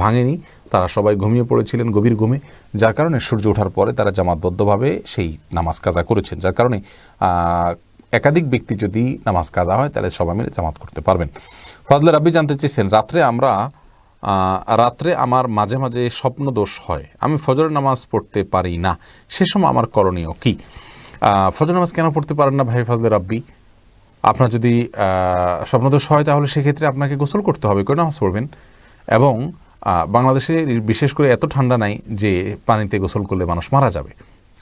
ভাঙেনি, তারা সবাই ঘুমিয়ে পড়েছিলেন গভীর ঘুমে, যার কারণে সূর্য ওঠার পরে তারা জামাতবদ্ধভাবে সেই নামাজ কাজা করেছেন। যার কারণে একাধিক ব্যক্তি যদি নামাজ কাজা হয় তাহলে সবাই মিলে জামাত করতে পারবেন। ফজলে রাব্বি জানতে চেয়েছেন রাত্রে আমার মাঝে মাঝে স্বপ্ন দোষ হয়, আমি ফজরের নামাজ পড়তে পারি না, সে সময় আমার করণীয় কি? ফজর নামাজ কেন পড়তে পারেন না ভাই ফজলে রাব্বি? আপনার যদি স্বপ্নদোষ হয় তাহলে সেক্ষেত্রে আপনাকে গোসল করতে হবে, করে নামাজ পড়বেন। এবং বাংলাদেশে বিশেষ করে এত ঠান্ডা নাই যে পানিতে গোসল করলে মানুষ মারা যাবে,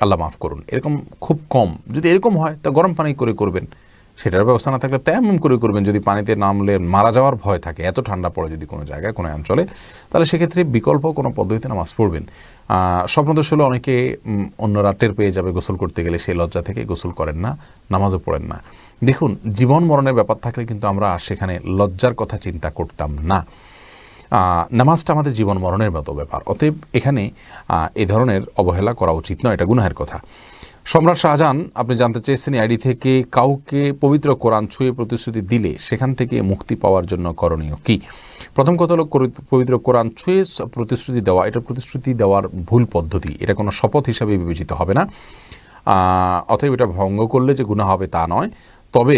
আল্লাহ মাফ করুন, এরকম খুব কম। যদি এরকম হয় তা গরম পানি করে করবেন, সেটার ব্যবস্থা না থাকলে তেমন করে করবেন। যদি পানিতে নামলে মারা যাওয়ার ভয় থাকে, এত ঠান্ডা পড়ে যদি কোনো জায়গায় কোনো অঞ্চলে, তাহলে সেক্ষেত্রে বিকল্প কোনো পদ্ধতিতে নামাজ পড়বেন। স্বপ্নদোষ হলে অনেকে অন্যরা টের পেয়ে যাবে গোসল করতে গেলে, সেই লজ্জা থেকে গোসল করেন না, নামাজও পড়েন না। দেখুন, জীবন মরণের ব্যাপার থাকলে কিন্তু আমরা সেখানে লজ্জার কথা চিন্তা করতাম না। নামাজটা আমাদের জীবন মরণের মতো ব্যাপার, অতএব এখানে এ ধরনের অবহেলা করা উচিত নয়, এটা গুনাহের কথা। সম্রাট শাহজাহান আপনি জানতে চেয়েছেন আইডি থেকে কাউকে পবিত্র কোরআন ছুঁয়ে প্রতিশ্রুতি দিলে সেখান থেকে মুক্তি পাওয়ার জন্য করণীয় কি? প্রথম কথা হলো পবিত্র কোরআন ছুঁয়ে প্রতিশ্রুতি দেওয়া, এটা প্রতিশ্রুতি দেওয়ার ভুল পদ্ধতি, এটা কোনো শপথ হিসাবে বিবেচিত হবে না। অতএব এটা ভঙ্গ করলে যে গুনাহ হবে তা নয়, তবে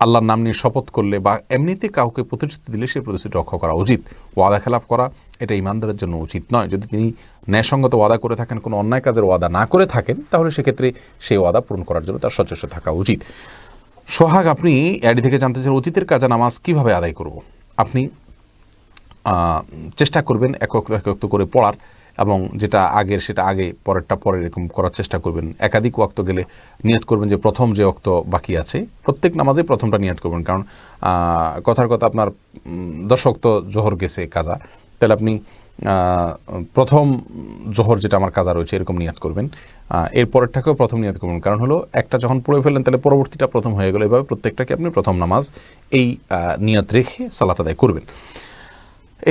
আল্লাহর নাম নিয়ে শপথ করলে বা এমনিতে কাউকে প্রতিশ্রুতি দিলে সেই প্রতিশ্রুতি রক্ষা করা উচিত। ওয়াদা খেলাফ করা এটা ইমানদারের জন্য উচিত নয়। যদি তিনি ন্যায়সঙ্গত ওয়াদা করে থাকেন, কোনো অন্যায় কাজের ওয়াদা না করে থাকেন, তাহলে সেক্ষেত্রে সেই ওয়াদা পূরণ করার জন্য তার সচেষ্ট থাকা উচিত। সোহাগ আপনি আইডি থেকে জানতে চান অতীতের কাজা নামাজ কিভাবে আদায় করব। আপনি চেষ্টা করবেন এক ওয়াক্ত করে পড়ার, এবং যেটা আগের সেটা আগে, পরেরটা পরে, এরকম করার চেষ্টা করবেন। একাধিক ওয়াক্ত গেলে নিয়ত করবেন যে প্রথম যে ওয়াক্ত বাকি আছে প্রত্যেক নামাজে প্রথমটা নিয়ত করবেন। কারণ কথার কথা আপনার 10 ওয়াক্ত জোহর গেছে কাজা, তাহলে আপনি প্রথম জোহর যেটা আমার কাজা রয়েছে এরকম নিয়ত করবেন, এর পরেরটাকেও প্রথম নিয়ত করবেন। কারণ হলো একটা যখন পড়ে ফেললেন তাহলে পরবর্তীটা প্রথম হয়ে গেল, এভাবে প্রত্যেকটাকে আপনি প্রথম নামাজ এই নিয়ত রেখে সালাত আদায় করবেন।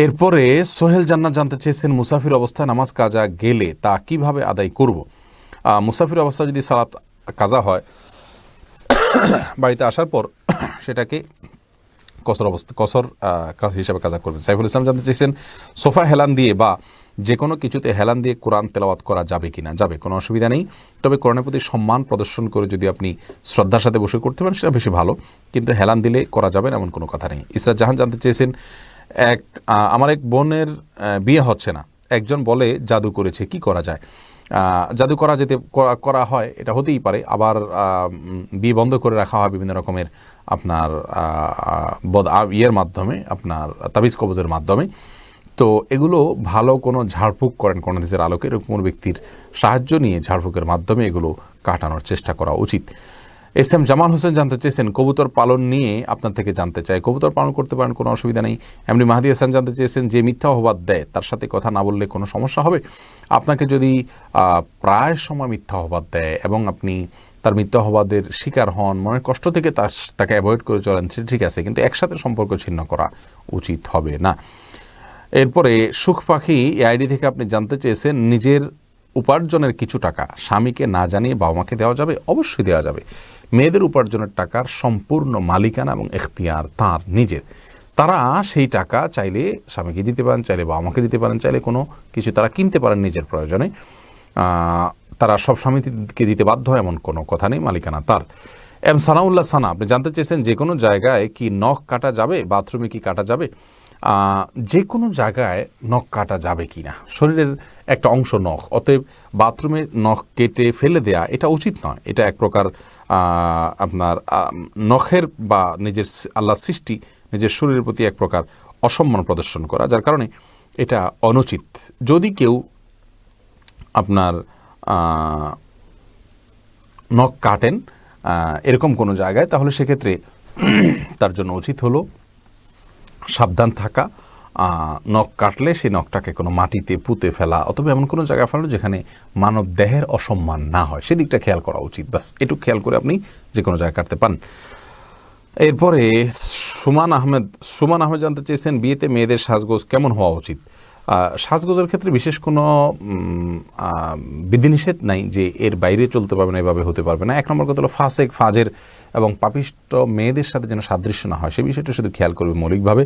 এরপরে সোহেল জান্নাত জানতে চেয়েছেন মুসাফির অবস্থায় নামাজ কাজা গেলে তা কিভাবে আদায় করব। মুসাফির অবস্থায় যদি সালাত কাজা হয় বাড়িতে আসার পর সেটাকে কসর হিসাবে কাজা করবেন। সাইফুল ইসলাম জানতে চেয়েছেন সোফা হেলান দিয়ে বা যে কোনো কিছুতে হেলান দিয়ে কোরআন তেলাওয়াত করা যাবে কিনা। যাবে, কোনো অসুবিধা নেই, তবে কোরআনের প্রতি সম্মান প্রদর্শন করে যদি আপনি শ্রদ্ধার সাথে বসে করতে পারেন সেটা বেশি ভালো, কিন্তু হেলান দিলে করা যাবে না এমন কোনো কথা নেই। ইসরাত জাহান জানতে চেয়েছেন আমার এক বোনের বিয়ে হচ্ছে না, একজন বলে জাদু করেছে, কি করা যায়? জাদু করা হয়, এটা হতেই পারে, আবার বিয়ে বন্ধ করে রাখা হয় বিভিন্ন রকমের আপনার ইয়ের মাধ্যমে, আপনার তাবিজ কবজের মাধ্যমে। তো এগুলো ভালো কোনো ঝাড়ফুঁক করেন কোন হাদিসের আলোকে, এরকম কোনো ব্যক্তির সাহায্য নিয়ে ঝাড়ফুঁকের মাধ্যমে এগুলো কাটানোর চেষ্টা করা উচিত। এস এম জামাল হোসেন জানতে চেয়েছেন কবুতর পালন নিয়ে আপনার থেকে জানতে চাই। কবুতর পালন করতে পারেন, কোনো অসুবিধা নেই। এমনি মাহাদি হাসান জানতে চেয়েছেন যে মিথ্যা অপবাদ দেয় তার সাথে কথা না বললে কোনো সমস্যা হবে। আপনাকে যদি প্রায় সময় মিথ্যা অপবাদ দেয় এবং আপনি তার মিথ্যা অপবাদের শিকার হন, মনের কষ্ট থেকে তাকে অ্যাভয়েড করে চলেন, সেটা ঠিক আছে, কিন্তু একসাথে সম্পর্ক ছিন্ন করা উচিত হবে না। এরপরে সুখ পাখি এই আইডি থেকে আপনি জানতে চেয়েছেন নিজের উপার্জনের কিছু টাকা স্বামীকে না জানিয়ে বাবা মাকে দেওয়া যাবে? অবশ্যই দেওয়া যাবে। মেয়েদের উপার্জনের টাকার সম্পূর্ণ মালিকানা এবং এখতিয়ার তার নিজের। তারা সেই টাকা চাইলে স্বামীকে দিতে পারেন, চাইলে বাবা মাকে দিতে পারেন, চাইলে কোনো কিছু তারা কিনতে পারেন নিজের প্রয়োজনে। তারা সব স্বামীকে দিতে বাধ্য এমন কোনো কথা নেই, মালিকানা তার। এম সানাউল্লাহ সানা আপনি জানতে চেয়েছেন যে কোনো জায়গায় কি নখ কাটা যাবে, বাথরুমে কি কাটা যাবে? যে কোনো জায়গায় নখ কাটা যাবে কি না, শরীরের একটা অংশ নখ, অতএব বাথরুমে নখ কেটে ফেলে দেয়া এটা উচিত নয়। এটা এক প্রকার আপনার নখের বা নিজের আল্লাহ সৃষ্টি নিজের শরীরের প্রতি এক প্রকার অসম্মান প্রদর্শন করা, যার কারণে এটা অনুচিত। যদি কেউ আপনার নখ কাটেন এরকম কোনো জায়গায়, তাহলে সেক্ষেত্রে তার জন্য উচিত হলো সাবধান থাকা। নখ কাটলে সেই নখটাকে কোনো মাটিতে পুঁতে ফেলা অথবা এমন কোনো জায়গায় ফেলানো যেখানে মানব দেহের অসম্মান না হয়, সেদিকটা খেয়াল করা উচিত। বাস এটুকু খেয়াল করে আপনি যে কোনো জায়গায় কাটতে পারেন। এরপরে সুমান আহমেদ জানতে চেয়েছেন বিয়েতে মেয়েদের সাজগোজ কেমন হওয়া উচিত। সাজগোজের ক্ষেত্রে বিশেষ কোনো বিধিনিষেধ নাই যে এর বাইরে চলতে পারবে না, এভাবে হতে পারবে না। এক নম্বর কথা হলো ফাসেক ফাজের এবং পাপিষ্ট মেয়েদের সাথে যেন সাদৃশ্য না হয়, সেই বিষয়টা শুধু খেয়াল করবে মৌলিকভাবে।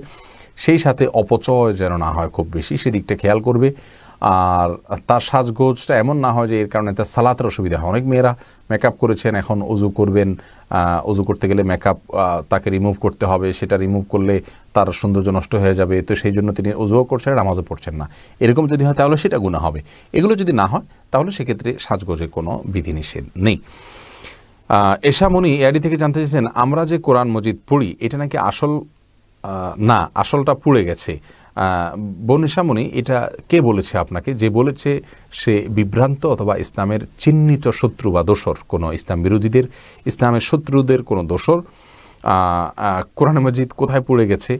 সেই সাথে অপচয় যেন না হয় খুব বেশি, সেদিকটা খেয়াল করবে। আর তার সাজগোজটা এমন না হয় যে এর কারণে তার সালাতের অসুবিধা হয়। অনেক মেয়েরা মেকআপ করেছেন, এখন অজু করবেন, অজু করতে গেলে মেকআপ তাকে রিমুভ করতে হবে, সেটা রিমুভ করলে তার সৌন্দর্য নষ্ট হয়ে যাবে, তো সেই জন্য তিনি অজুও করছেন, নামাজও পড়ছেন না। এরকম যদি হয় তাহলে সেটা গুনাহ হবে। এগুলো যদি না হয় তাহলে সেক্ষেত্রে সাজগোজে কোনো বিধিনিষেধ নেই। এশামণি এআডি থেকে জানতে চেয়েছেন আমরা যে কোরআন মজিদ পড়ি এটা নাকি আসল না, আসলটা পুড়ে গেছে। বোন এশামণি, এটা কে বলেছে আপনাকে? যে বলেছে সে বিভ্রান্ত অথবা ইসলামের চিহ্নিত শত্রু বা দোসর, কোনো ইসলাম বিরোধীদের, ইসলামের শত্রুদের কোনো দোসর। কোরআন মজিদ কোথায় পুড়ে গেছে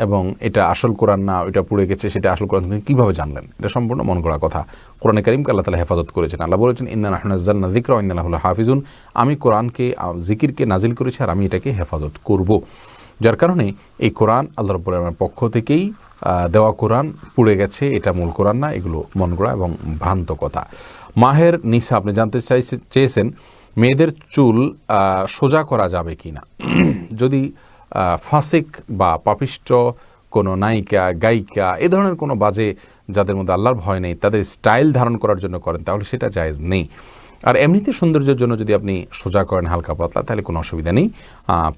এবং এটা আসল কোরআন না ওইটা পুড়ে গেছে, সেটা আসল কোরআন তিনি কীভাবে জানলেন? এটা সম্পূর্ণ মন গড়া কথা। কোরআনে কারীমকে আল্লাহ তাআলা হেফাজত করেছেন। আল্লাহ বলেছেন ইন্না নাহনু নাযালনা যিকরা ওয়া ইন্না লাহু লাহাফিজুন, আমি কোরআনকে, জিকিরকে নাজিল করেছি আর আমি এটাকে হেফাজত করব। যার কারণে এই কোরআন আল্লাহ রাব্বুল আলামিনের পক্ষ থেকেই দেওয়া কোরআন পুড়ে গেছে, এটা মূল কোরআন না। এগুলো মন গড়া এবং ভ্রান্ত কথা। মাহের নিসা আপনি জানতে চেয়েছেন মেয়েদের চুল সোজা করা যাবে কি না। যদি ফাসিক বা পাপিষ্ট কোনো নায়িকা, গায়িকা, এ ধরনের কোনো বাজে, যাদের মধ্যে আল্লাহর ভয় নেই, তাদের স্টাইল ধারণ করার জন্য করেন তাহলে সেটা জায়েজ নেই। আর এমনিতে সৌন্দর্যের জন্য যদি আপনি সোজা করেন হালকা পাতলা তাহলে কোনো অসুবিধা নেই।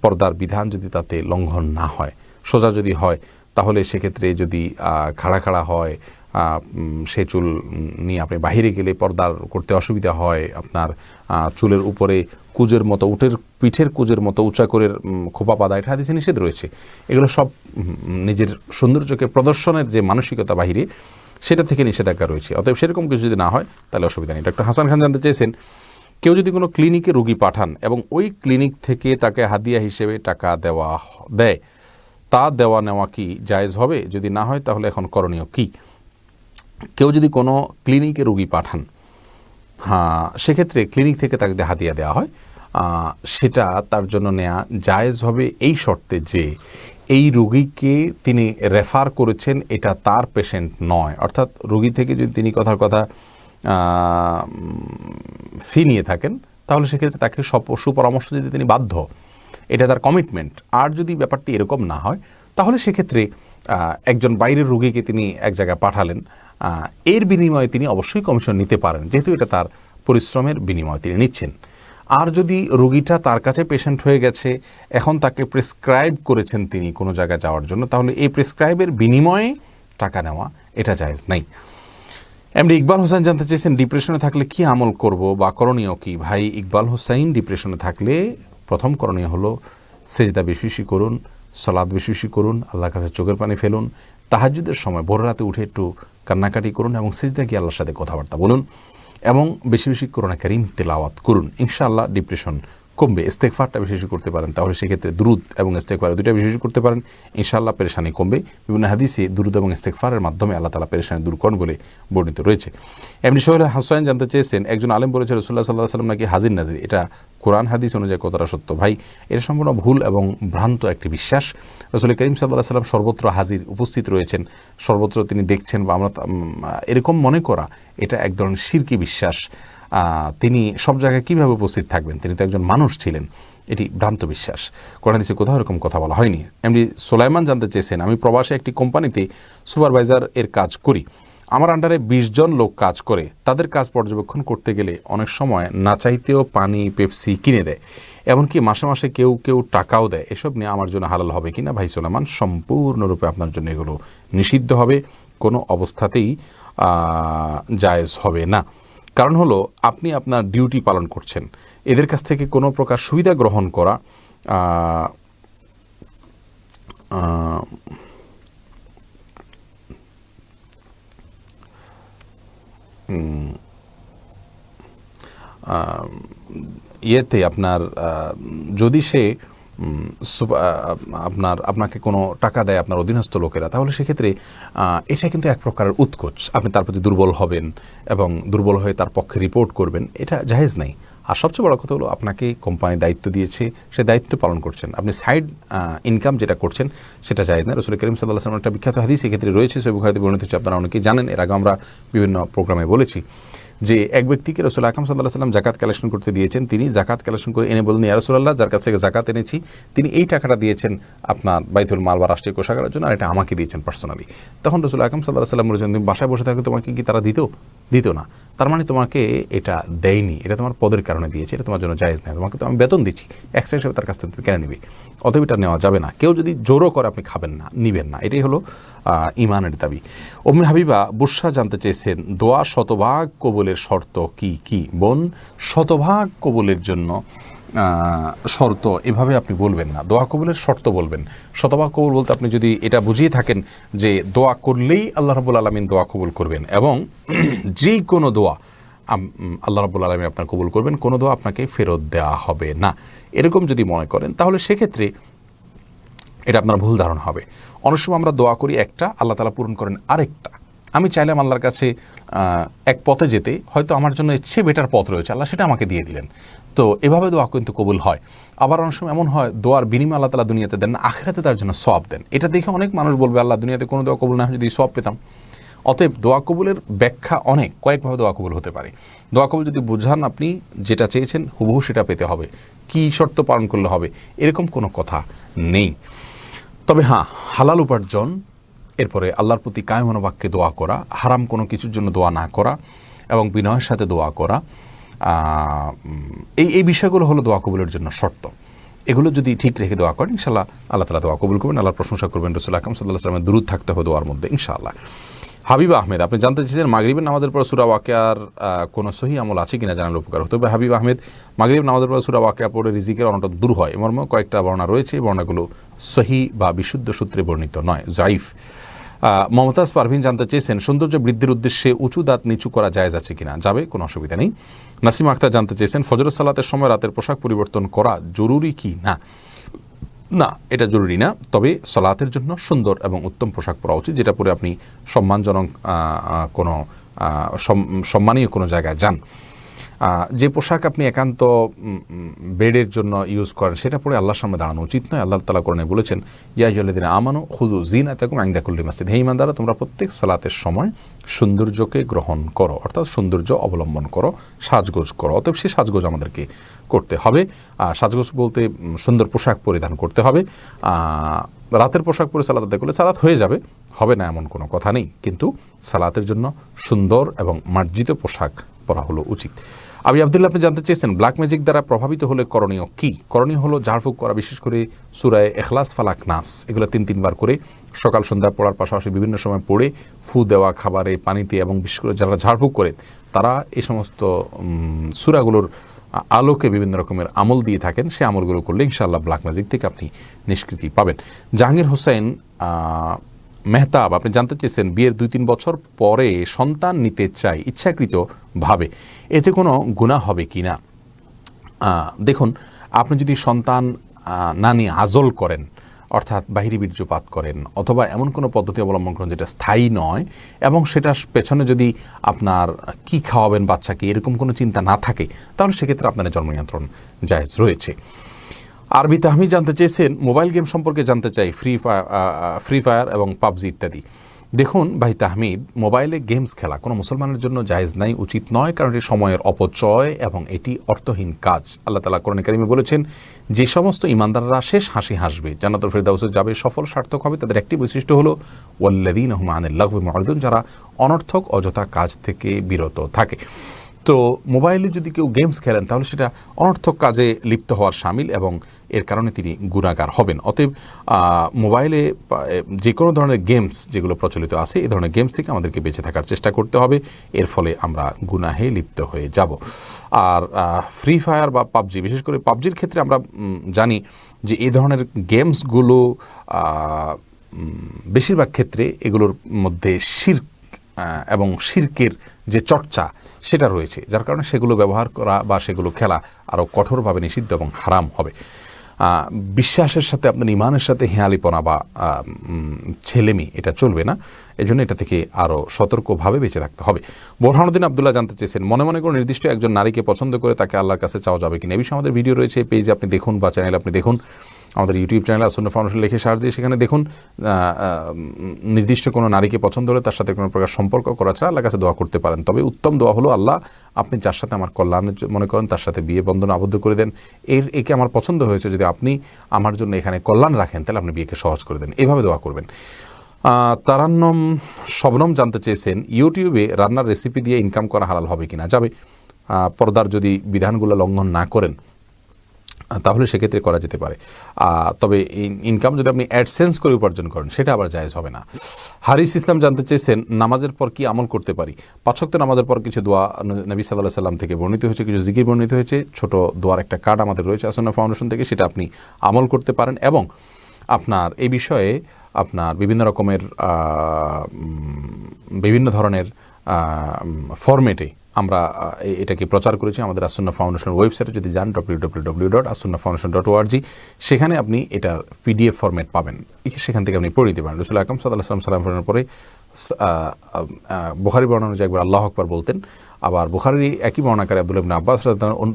পর্দার বিধান যদি তাতে লঙ্ঘন না হয়, সোজা যদি হয় তাহলে সেক্ষেত্রে যদি খাড়া খাড়া হয়, সে চুল নিয়ে আপনি বাহিরে গেলে পর্দার করতে অসুবিধা হয়, আপনার চুলের উপরে কুজের মতো, উটের পিঠের কুজের মতো উঁচা করে খোপা পাদা, এটা হাদিসে নিষেধ রয়েছে। এগুলো সব নিজের সৌন্দর্যকে প্রদর্শনের যে মানসিকতা বাহিরে, সেটা থেকে নিষেধাজ্ঞা রয়েছে। অতএব সেরকম কিছু যদি না হয় তাহলে অসুবিধা নেই। ডক্টর হাসান খান জানতে চেয়েছেন কেউ যদি কোনো ক্লিনিকে রোগী পাঠান এবং ওই ক্লিনিক থেকে তাকে হাদিয়া হিসেবে টাকা দেয়, তা দেওয়া নেওয়া কি জায়েজ হবে? যদি না হয় তাহলে এখন করণীয় কি? কেউ যদি কোনো ক্লিনিকে রোগী পাঠান, সেক্ষেত্রে ক্লিনিক থেকে তাকে হাদিয়া দেওয়া হয়, সেটা তার জন্য নেওয়া জায়েজ হবে এই শর্তে যে এই রোগীকে তিনি রেফার করেছেন, এটা তার পেশেন্ট নয়। অর্থাৎ রোগী থেকে যদি তিনি কথার কথা ফি নিয়ে থাকেন তাহলে সেক্ষেত্রে তাকে সুপরামর্শ দিতে তিনি বাধ্য, এটা তার কমিটমেন্ট। আর যদি ব্যাপারটি এরকম না হয় তাহলে সেক্ষেত্রে একজন বাইরের রোগীকে তিনি এক জায়গায় পাঠালেন, এর বিনিময়ে তিনি অবশ্যই কমিশন নিতে পারেন, যেহেতু এটা তার পরিশ্রমের বিনিময় তিনি নিচ্ছেন। আর যদি রোগীটা তার কাছে পেশেন্ট হয়ে গেছে, এখন তাকে প্রেসক্রাইব করেছেন তিনি কোনো জায়গায় যাওয়ার জন্য, তাহলে এই প্রেসক্রাইবের বিনিময়ে টাকা নেওয়া এটা জায়েজ নাই। এমডি ইকবাল হোসেন জানতে চেয়েছেন ডিপ্রেশনে থাকলে কি আমল করব বা করণীয় কি? ভাই ইকবাল হোসেন, ডিপ্রেশনে থাকলে প্রথম করণীয় হলো সেজদা বেশি বেশি করুন, সালাত বেশি বেশি করুন, আল্লাহর কাছে চোখের পানি ফেলুন, তাহাজ্জুদের সময় ভোর রাতে উঠে একটু কান্নাকাটি করুন এবং সেজদা গিয়ে আল্লাহর সাথে কথাবার্তা বলুন এবং বেশি বেশি কোরআন কারীম তেলাওয়াত করুন। ইনশাআল্লাহ ডিপ্রেশন কমবে। ইস্তেগফারটা বেশি বেশি করতে পারেন, তাহলে সেক্ষেত্রে দুরুদ এবং ইস্তেগফার দুইটা বেশি বেশি করতে পারেন, ইনশাআল্লাহ পেরেশানি কমবে। বিভিন্ন হাদিসে দুরুদ এবং ইস্তেগফারের মাধ্যমে আল্লাহ তাআলা পেরেশানি দূর করেন বলে বর্ণিত রয়েছে। এমনি সোহেল হাসান জানতে চেয়েছেন একজন আলেম বলেছে রাসূলুল্লাহ সাল্লাল্লাহু আলাইহি ওয়াসাল্লাম নাকি হাজির নাজির, এটা কোরআন হাদিস অনুযায়ী কতটা সত্য? ভাই এটা সম্পূর্ণ ভুল এবং ভ্রান্ত একটি বিশ্বাস। রাসূল করিম সাল্লাল্লাহু আলাইহি ওয়াসাল্লাম সর্বত্র হাজির, উপস্থিত রয়েছেন, সর্বত্র তিনি দেখছেন বা আমরা এরকম মনে করা এটা এক ধরনের শিরকি বিশ্বাস। তিনি সব জায়গায় কীভাবে উপস্থিত থাকবেন? তিনি তো একজন মানুষ ছিলেন। এটি ভ্রান্ত বিশ্বাস। কোরআন হাদিসে কোথাও এরকম কথা বলা হয়নি। এমনি সোলাইমান জানতে চেয়েছেন আমি প্রবাসে একটি কোম্পানিতে সুপারভাইজার এর কাজ করি, আমার আন্ডারে 20 জন লোক কাজ করে, তাদের কাজ পর্যবেক্ষণ করতে গেলে অনেক সময় না চাইতেও পানি, পেপসি কিনে দেয়, এমনকি মাসে মাসে কেউ কেউ টাকাও দেয়। এসব নিয়ে আমার জন্য হালাল হবে কিনা? ভাই সোলাইমান, সম্পূর্ণরূপে আপনার জন্য এগুলো নিষিদ্ধ হবে, কোনো অবস্থাতেই জায়েজ হবে না। কারণ হলো আপনি আপনার ডিউটি পালন করছেন, এদের কাছ থেকে কোনো প্রকার সুবিধা গ্রহণ করা ইয়েতে আপনার যদি সে আপনাকে কোনো টাকা দেয় আপনার অধীনস্থ লোকেরা, তাহলে সেক্ষেত্রে এটা কিন্তু এক প্রকারের উৎকোচ, আপনি তার প্রতি দুর্বল হবেন এবং দুর্বল হয়ে তার পক্ষে রিপোর্ট করবেন, এটা জায়েজ নাই। আর সবচেয়ে বড় কথা হলো আপনাকে কোম্পানি দায়িত্ব দিয়েছে, সে দায়িত্ব পালন করছেন, আপনি সাইড ইনকাম যেটা করছেন সেটা জায়েজ না। রাসূল করিম সাল্লাল্লাহু আলাইহি ওয়াসাল্লাম একটা বিখ্যাত হাদিস এক্ষেত্রে রয়েছে, সহিহ বুখারীতে বর্ণিত হচ্ছে, আপনারা অনেকেই জানেন, এর আগে আমরা বিভিন্ন প্রোগ্রামে বলেছি যে এক ব্যক্তিকে রাসূল আকরাম সাল্লাল্লাহু আলাইহি ওয়াসাল্লাম জাকাত কালেকশন করতে দিয়েছেন। তিনি জাকাত কালেকশন করে এনে বললেন, ইয়া রাসূলুল্লাহ, যার কাছ থেকে জাকাত এনেছি তিনি এই টাকাটা দিয়েছেন আপনার বাইতুল মাল বা রাষ্ট্রীয় কোষাগারের জন্য, আর এটা আমাকে দিয়েছেন পার্সোনালি। তখন রাসূল আকরাম সাল্লাল্লাহু আলাইহি ওয়াসাল্লাম বলেছেন, তুমি বাসায় বসে থাকলে তোমাকে কি তারা দিত না? তার মানে তোমাকে এটা দেয়নি, এটা তোমার পদের কারণে দিয়েছে, এটা তোমার জন্য জায়েজ নয়, তোমাকে তো আমি বেতন দিচ্ছি, এক্সট্রা হিসেবে তার কাছ থেকে তুমি কেন নিবে? অতএব এটা নেওয়া যাবে না। কেউ যদি জোরও করে আপনি খাবেন না, নিবেন না, এটাই হলো ইমানের দাবি। উম্মে হাবিবা বুশরা জানতে চেয়েছেন, দোয়া শতভাগ কবুলের শর্ত কি কি? বোন, শতভাগ কবুলের জন্য শর্ত এভাবে আপনি বলবেন না, দোয়া কবুলের শর্ত বলবেন। শতভাগ কবুল বলতে আপনি যদি এটা বুঝিয়ে থাকেন যে দোয়া করলেই আল্লাহ রাব্বুল আলামিন দোয়া কবুল করবেন, এবং যে কোনো দোয়া আল্লাহ রাব্বুল আলামিন আপনার কবুল করবেন, কোনো দোয়া আপনাকে ফেরত দেওয়া হবে না, এরকম যদি মনে করেন তাহলে সেক্ষেত্রে এটা আপনার ভুল ধারণা হবে। অনেক সময় আমরা দোয়া করি একটা, আল্লাহ তাআলা পূরণ করেন আরেকটা। আমি চাইলাম আল্লাহর কাছে এক পথে যেতে, হয়তো আমার জন্য এর চেয়ে বেটার পথ রয়েছে, আল্লাহ সেটা আমাকে দিয়ে দিলেন। তো এভাবে দোয়া কিন্তু কবুল হয়। আবার অনেক সময় এমন হয় দোয়ার বিনিময়ে আল্লাহ তাআলা দুনিয়াতে দেন না, আখিরাতে তার জন্য সওয়াব দেন। এটা দেখে অনেক মানুষ বলবে, আল্লাহ দুনিয়াতে কোনো দোয়া কবুল না হয় যদি সওয়াব পেতাম। অতএব দোয়া কবুলের ব্যাখ্যা কয়েকভাবে দোয়া কবুল হতে পারে। দোয়া কবুল যদি বোঝান আপনি যেটা চেয়েছেন হুবহু সেটা পেতে হবে, কি শর্ত পালন করলে হবে এরকম কোনো কথা নেই। তবে হ্যাঁ, হালাল উপার্জন, এরপরে আল্লাহর প্রতি কায়েম মনোবাক্যে দোয়া করা, হারাম কোনো কিছুর জন্য দোয়া না করা এবং বিনয়ের সাথে দোয়া করা, এই বিষয়গুলো হলো দোয়া কবুলের জন্য শর্ত। এগুলো যদি ঠিক রেখে দোয়া করেন ইনশাআল্লাহ আল্লাহ তাআলা দোয়া কবুল করবেন, আল্লাহর প্রশংসা করবেন। রাসূল আকরাম সাল্লাল্লাহু আলাইহি ওয়াসাল্লামের দুরূদ থাকতে হবে দোয়ার মধ্যে ইনশাআল্লাহ। হাবিবা আহমেদ, আপনি জানতে চেয়েছেন মাগরিবের নামাজের পর সূরা ওয়াকিয়ার কোনো সহিহ আমল আছে কিনা জানালে উপকার হতো। তবে হাবিব আহমেদ, মাগরিবের নামাজের পর সূরা ওয়াকিয়া পড়ে রিজিকের অনটন দূর হয়, মর্মে কয়েকটা বর্ণনা রয়েছে, এই বর্ণনাগুলো সহিহ বা বিশুদ্ধ সূত্রে বর্ণিত নয়, জাইফ। মমতাজ পারভিন জানতে চেয়েছেন সৌন্দর্য বৃদ্ধির উদ্দেশ্যে উঁচু দাঁত নিচু করা জায়েজ আছে কিনা? যাবে, কোনো অসুবিধা নেই। নাসিমা আক্তার জানতে চেয়েছেন ফজরের সালাতের সময় রাতের পোশাক পরিবর্তন করা জরুরি কি না? না, এটা জরুরি না, তবে সালাতের জন্য সুন্দর এবং উত্তম পোশাক পরা উচিত, যেটা পরে আপনি সম্মানজনক কোনো সম্মানীয় কোনো জায়গায় যান। যে পোশাক আপনি একান্ত বেডের জন্য ইউজ করেন সেটা পরে আল্লাহর সামনে দাঁড়ানো উচিত নয়। আল্লাহ তাআলা কোরআনে বলেছেন, ইয়া আইয়ুহাল্লাযীনা আমানু খুযু যিনাতাকুম ইনদা কুল্লি মাসজিদ, হে ঈমানদাররা তোমরা প্রত্যেক সালাতের সময় সৌন্দর্যকে গ্রহণ করো, অর্থাৎ সৌন্দর্য অবলম্বন করো, সাজগোজ করো। অতএব সেই সাজগোজ আমাদেরকে করতে হবে। সাজগোজ বলতে সুন্দর পোশাক পরিধান করতে হবে। রাতের পোশাক পরে সালাত আদায় করলে সালাত হয়ে যাবে, হবে না এমন কোনো কথা নেই, কিন্তু সালাতের জন্য সুন্দর এবং মার্জিত পোশাক পরা হলো উচিত। আবি আব্দুল্লাহ, আপনি জানতে চেয়েছেন ব্ল্যাক ম্যাজিক দ্বারা প্রভাবিত হলে করণীয় কি? করণীয় হলো ঝাড়ফুঁক করা, বিশেষ করে সূরা ইখলাস, ফালাক, নাস, এগুলো 3-3 বার করে সকাল সন্ধ্যা পড়ার পাশাপাশি বিভিন্ন সময় পড়ে ফু দেওয়া খাবারে, পানিতে, এবং বিশেষ করে যারা ঝাড়ফুঁক করে তারা এই সমস্ত সূরাগুলোর আলোকে বিভিন্ন রকমের আমল দিয়ে থাকেন, সেই আমলগুলো করলে ইনশাআল্লাহ ব্ল্যাক ম্যাজিক থেকে আপনি নিষ্কৃতি পাবেন। জাহাঙ্গীর হোসেন মেহতাব, আপনি জানতে চেয়েছেন বিয়ের 2-3 বছর পরে সন্তান নিতে চাই ইচ্ছাকৃতভাবে, এতে কোনো গুনাহ হবে কি না? দেখুন, আপনি যদি সন্তান না নিয়ে আজল করেন, অর্থাৎ বাহিরি বীর্যপাত করেন, অথবা এমন কোনো পদ্ধতি অবলম্বন করেন যেটা স্থায়ী নয়, এবং সেটার পেছনে যদি আপনার কি খাওয়াবেন বাচ্চাকে এরকম কোনো চিন্তা না থাকে, তাহলে সেক্ষেত্রে আপনার জন্ম নিয়ন্ত্রণ জায়েজ রয়েছে। আরবি তাহমিদ জানতে চেয়েছেন মোবাইল গেম সম্পর্কে জানতে চাই, ফ্রি ফায়ার এবং পাবজি ইত্যাদি। দেখুন ভাই তাহমিদ, মোবাইলে গেমস খেলা কোনো মুসলমানের জন্য জায়েজ নাই, উচিত নয়, কারণ এটি সময়ের অপচয় এবং এটি অর্থহীন কাজ। আল্লাহ তাআলা কোরআনে কারিমে বলেছেন, যে সমস্ত ঈমানদাররা শেষ হাসি হাসবে, জান্নাতুল ফেরদাউসে যাবে, সফল সার্থক হবে, তাদের একটি বৈশিষ্ট্য হলো ওয়াল্লাযীনা হুম আনিল লাগবি মুরিদুন, যারা অনর্থক অযথা কাজ থেকে বিরত থাকে। তো মোবাইলে যদি কেউ গেমস খেলেন তাহলে সেটা অনর্থক কাজে লিপ্ত হওয়ার শামিল, এবং এর কারণে তিনি গুনাহগার হবেন। অতএব মোবাইলে যে কোনো ধরনের গেমস যেগুলো প্রচলিত আছে, এই ধরনের গেমস থেকে আমাদেরকে বেঁচে থাকার চেষ্টা করতে হবে, এর ফলে আমরা গুনাহে লিপ্ত হয়ে যাব। আর ফ্রি ফায়ার বা পাবজি, বিশেষ করে পাবজির ক্ষেত্রে আমরা জানি যে এই ধরনের গেমসগুলো বেশিরভাগ ক্ষেত্রে এগুলোর মধ্যে শিরক এবং শিরকের যে চর্চা সেটা রয়েছে, যার কারণে সেগুলো ব্যবহার করা বা সেগুলো খেলা আরও কঠোরভাবে নিষিদ্ধ এবং হারাম হবে। বিশ্বাসের সাথে আপনার ইমানের সাথে হেঁয়ালিপনা বা ছেলেমি এটা চলবে না। এই জন্য এটা থেকে আরও সতর্কভাবে বেঁচে থাকতে হবে। বোরহানুদ্দিন আবদুল্লাহ জানতে চেয়েছেন, মনে মনে কোনো নির্দিষ্ট একজন নারীকে পছন্দ করে তাকে আল্লাহর কাছে চাওয়া যাবে কিনা? এই বিষয়ে আমাদের ভিডিও রয়েছে, এই পেজে আপনি দেখুন বা চ্যানেলে আপনি দেখুন, আমাদের ইউটিউব চ্যানেল আসুন্নাহ ফাউন্ডেশন লিখে সার্চ দিয়ে সেখানে দেখুন। নির্দিষ্ট কোনো নারীকে পছন্দ হলে তার সাথে কোনো প্রকার সম্পর্ক করা ছাড়া আল্লাহর কাছে দোয়া করতে পারেন। তবে উত্তম দোয়া হলো, আল্লাহ আপনি যার সাথে আমার কল্যাণের মনে করেন তার সাথে বিয়ে বন্ধন আবদ্ধ করে দেন। একে আমার পছন্দ হয়েছে, যদি আপনি আমার জন্য এখানে কল্যাণ রাখেন তাহলে আপনি বিয়েকে সহজ করে দেন, এভাবে দোয়া করবেন। তারান্নম শবনম জানতে চেয়েছেন, ইউটিউবে রান্নার রেসিপি দিয়ে ইনকাম করা হালাল হবে কিনা? যাবে, পর্দার যদি বিধানগুলো লঙ্ঘন না করেন তাহলে সেক্ষেত্রে করা যেতে পারে। তবে ইনকাম যদি আপনি অ্যাডসেন্স করে উপার্জন করেন সেটা আবার জায়েজ হবে না। হারিস ইসলাম জানতে চেয়েছেন, নামাজের পর কি আমল করতে পারি? 5 ওয়াক্ত নামাজের পর কিছু দোয়া নবী সাল্লাল্লাহু আলাইহি সাল্লাম থেকে বর্ণিত হয়েছে, কিছু জিকির বর্ণিত হয়েছে, ছোট দোয়ার একটা কার্ড আমাদের রয়েছে আসুন্নাহ ফাউন্ডেশন থেকে, সেটা আপনি আমল করতে পারেন। এবং আপনার এই বিষয়ে আপনার বিভিন্ন রকমের বিভিন্ন ধরনের ফরম্যাটে আমরা এটাকে প্রচার করেছি আমাদের আসুন্নাহ ফাউন্ডেশনের ওয়েবসাইটে। যদি যান www.asunnahfoundation.org, সেখানে আপনি এটার PDF ফরম্যাট পাবেন, সেখান থেকে আপনি পড়ে নিতে পারেন। রাসূল আকরাম সাল্লাল্লাহু আলাইহি ওয়াসাল্লাম সালাম ফেরানোর পরে বুখারী বর্ণনা অনুযায়ী একবার আল্লাহু আকবার বলতেন। আবার বুখারীর একই বর্ণনাকারী আব্দুল্লাহ ইবনে আব্বাস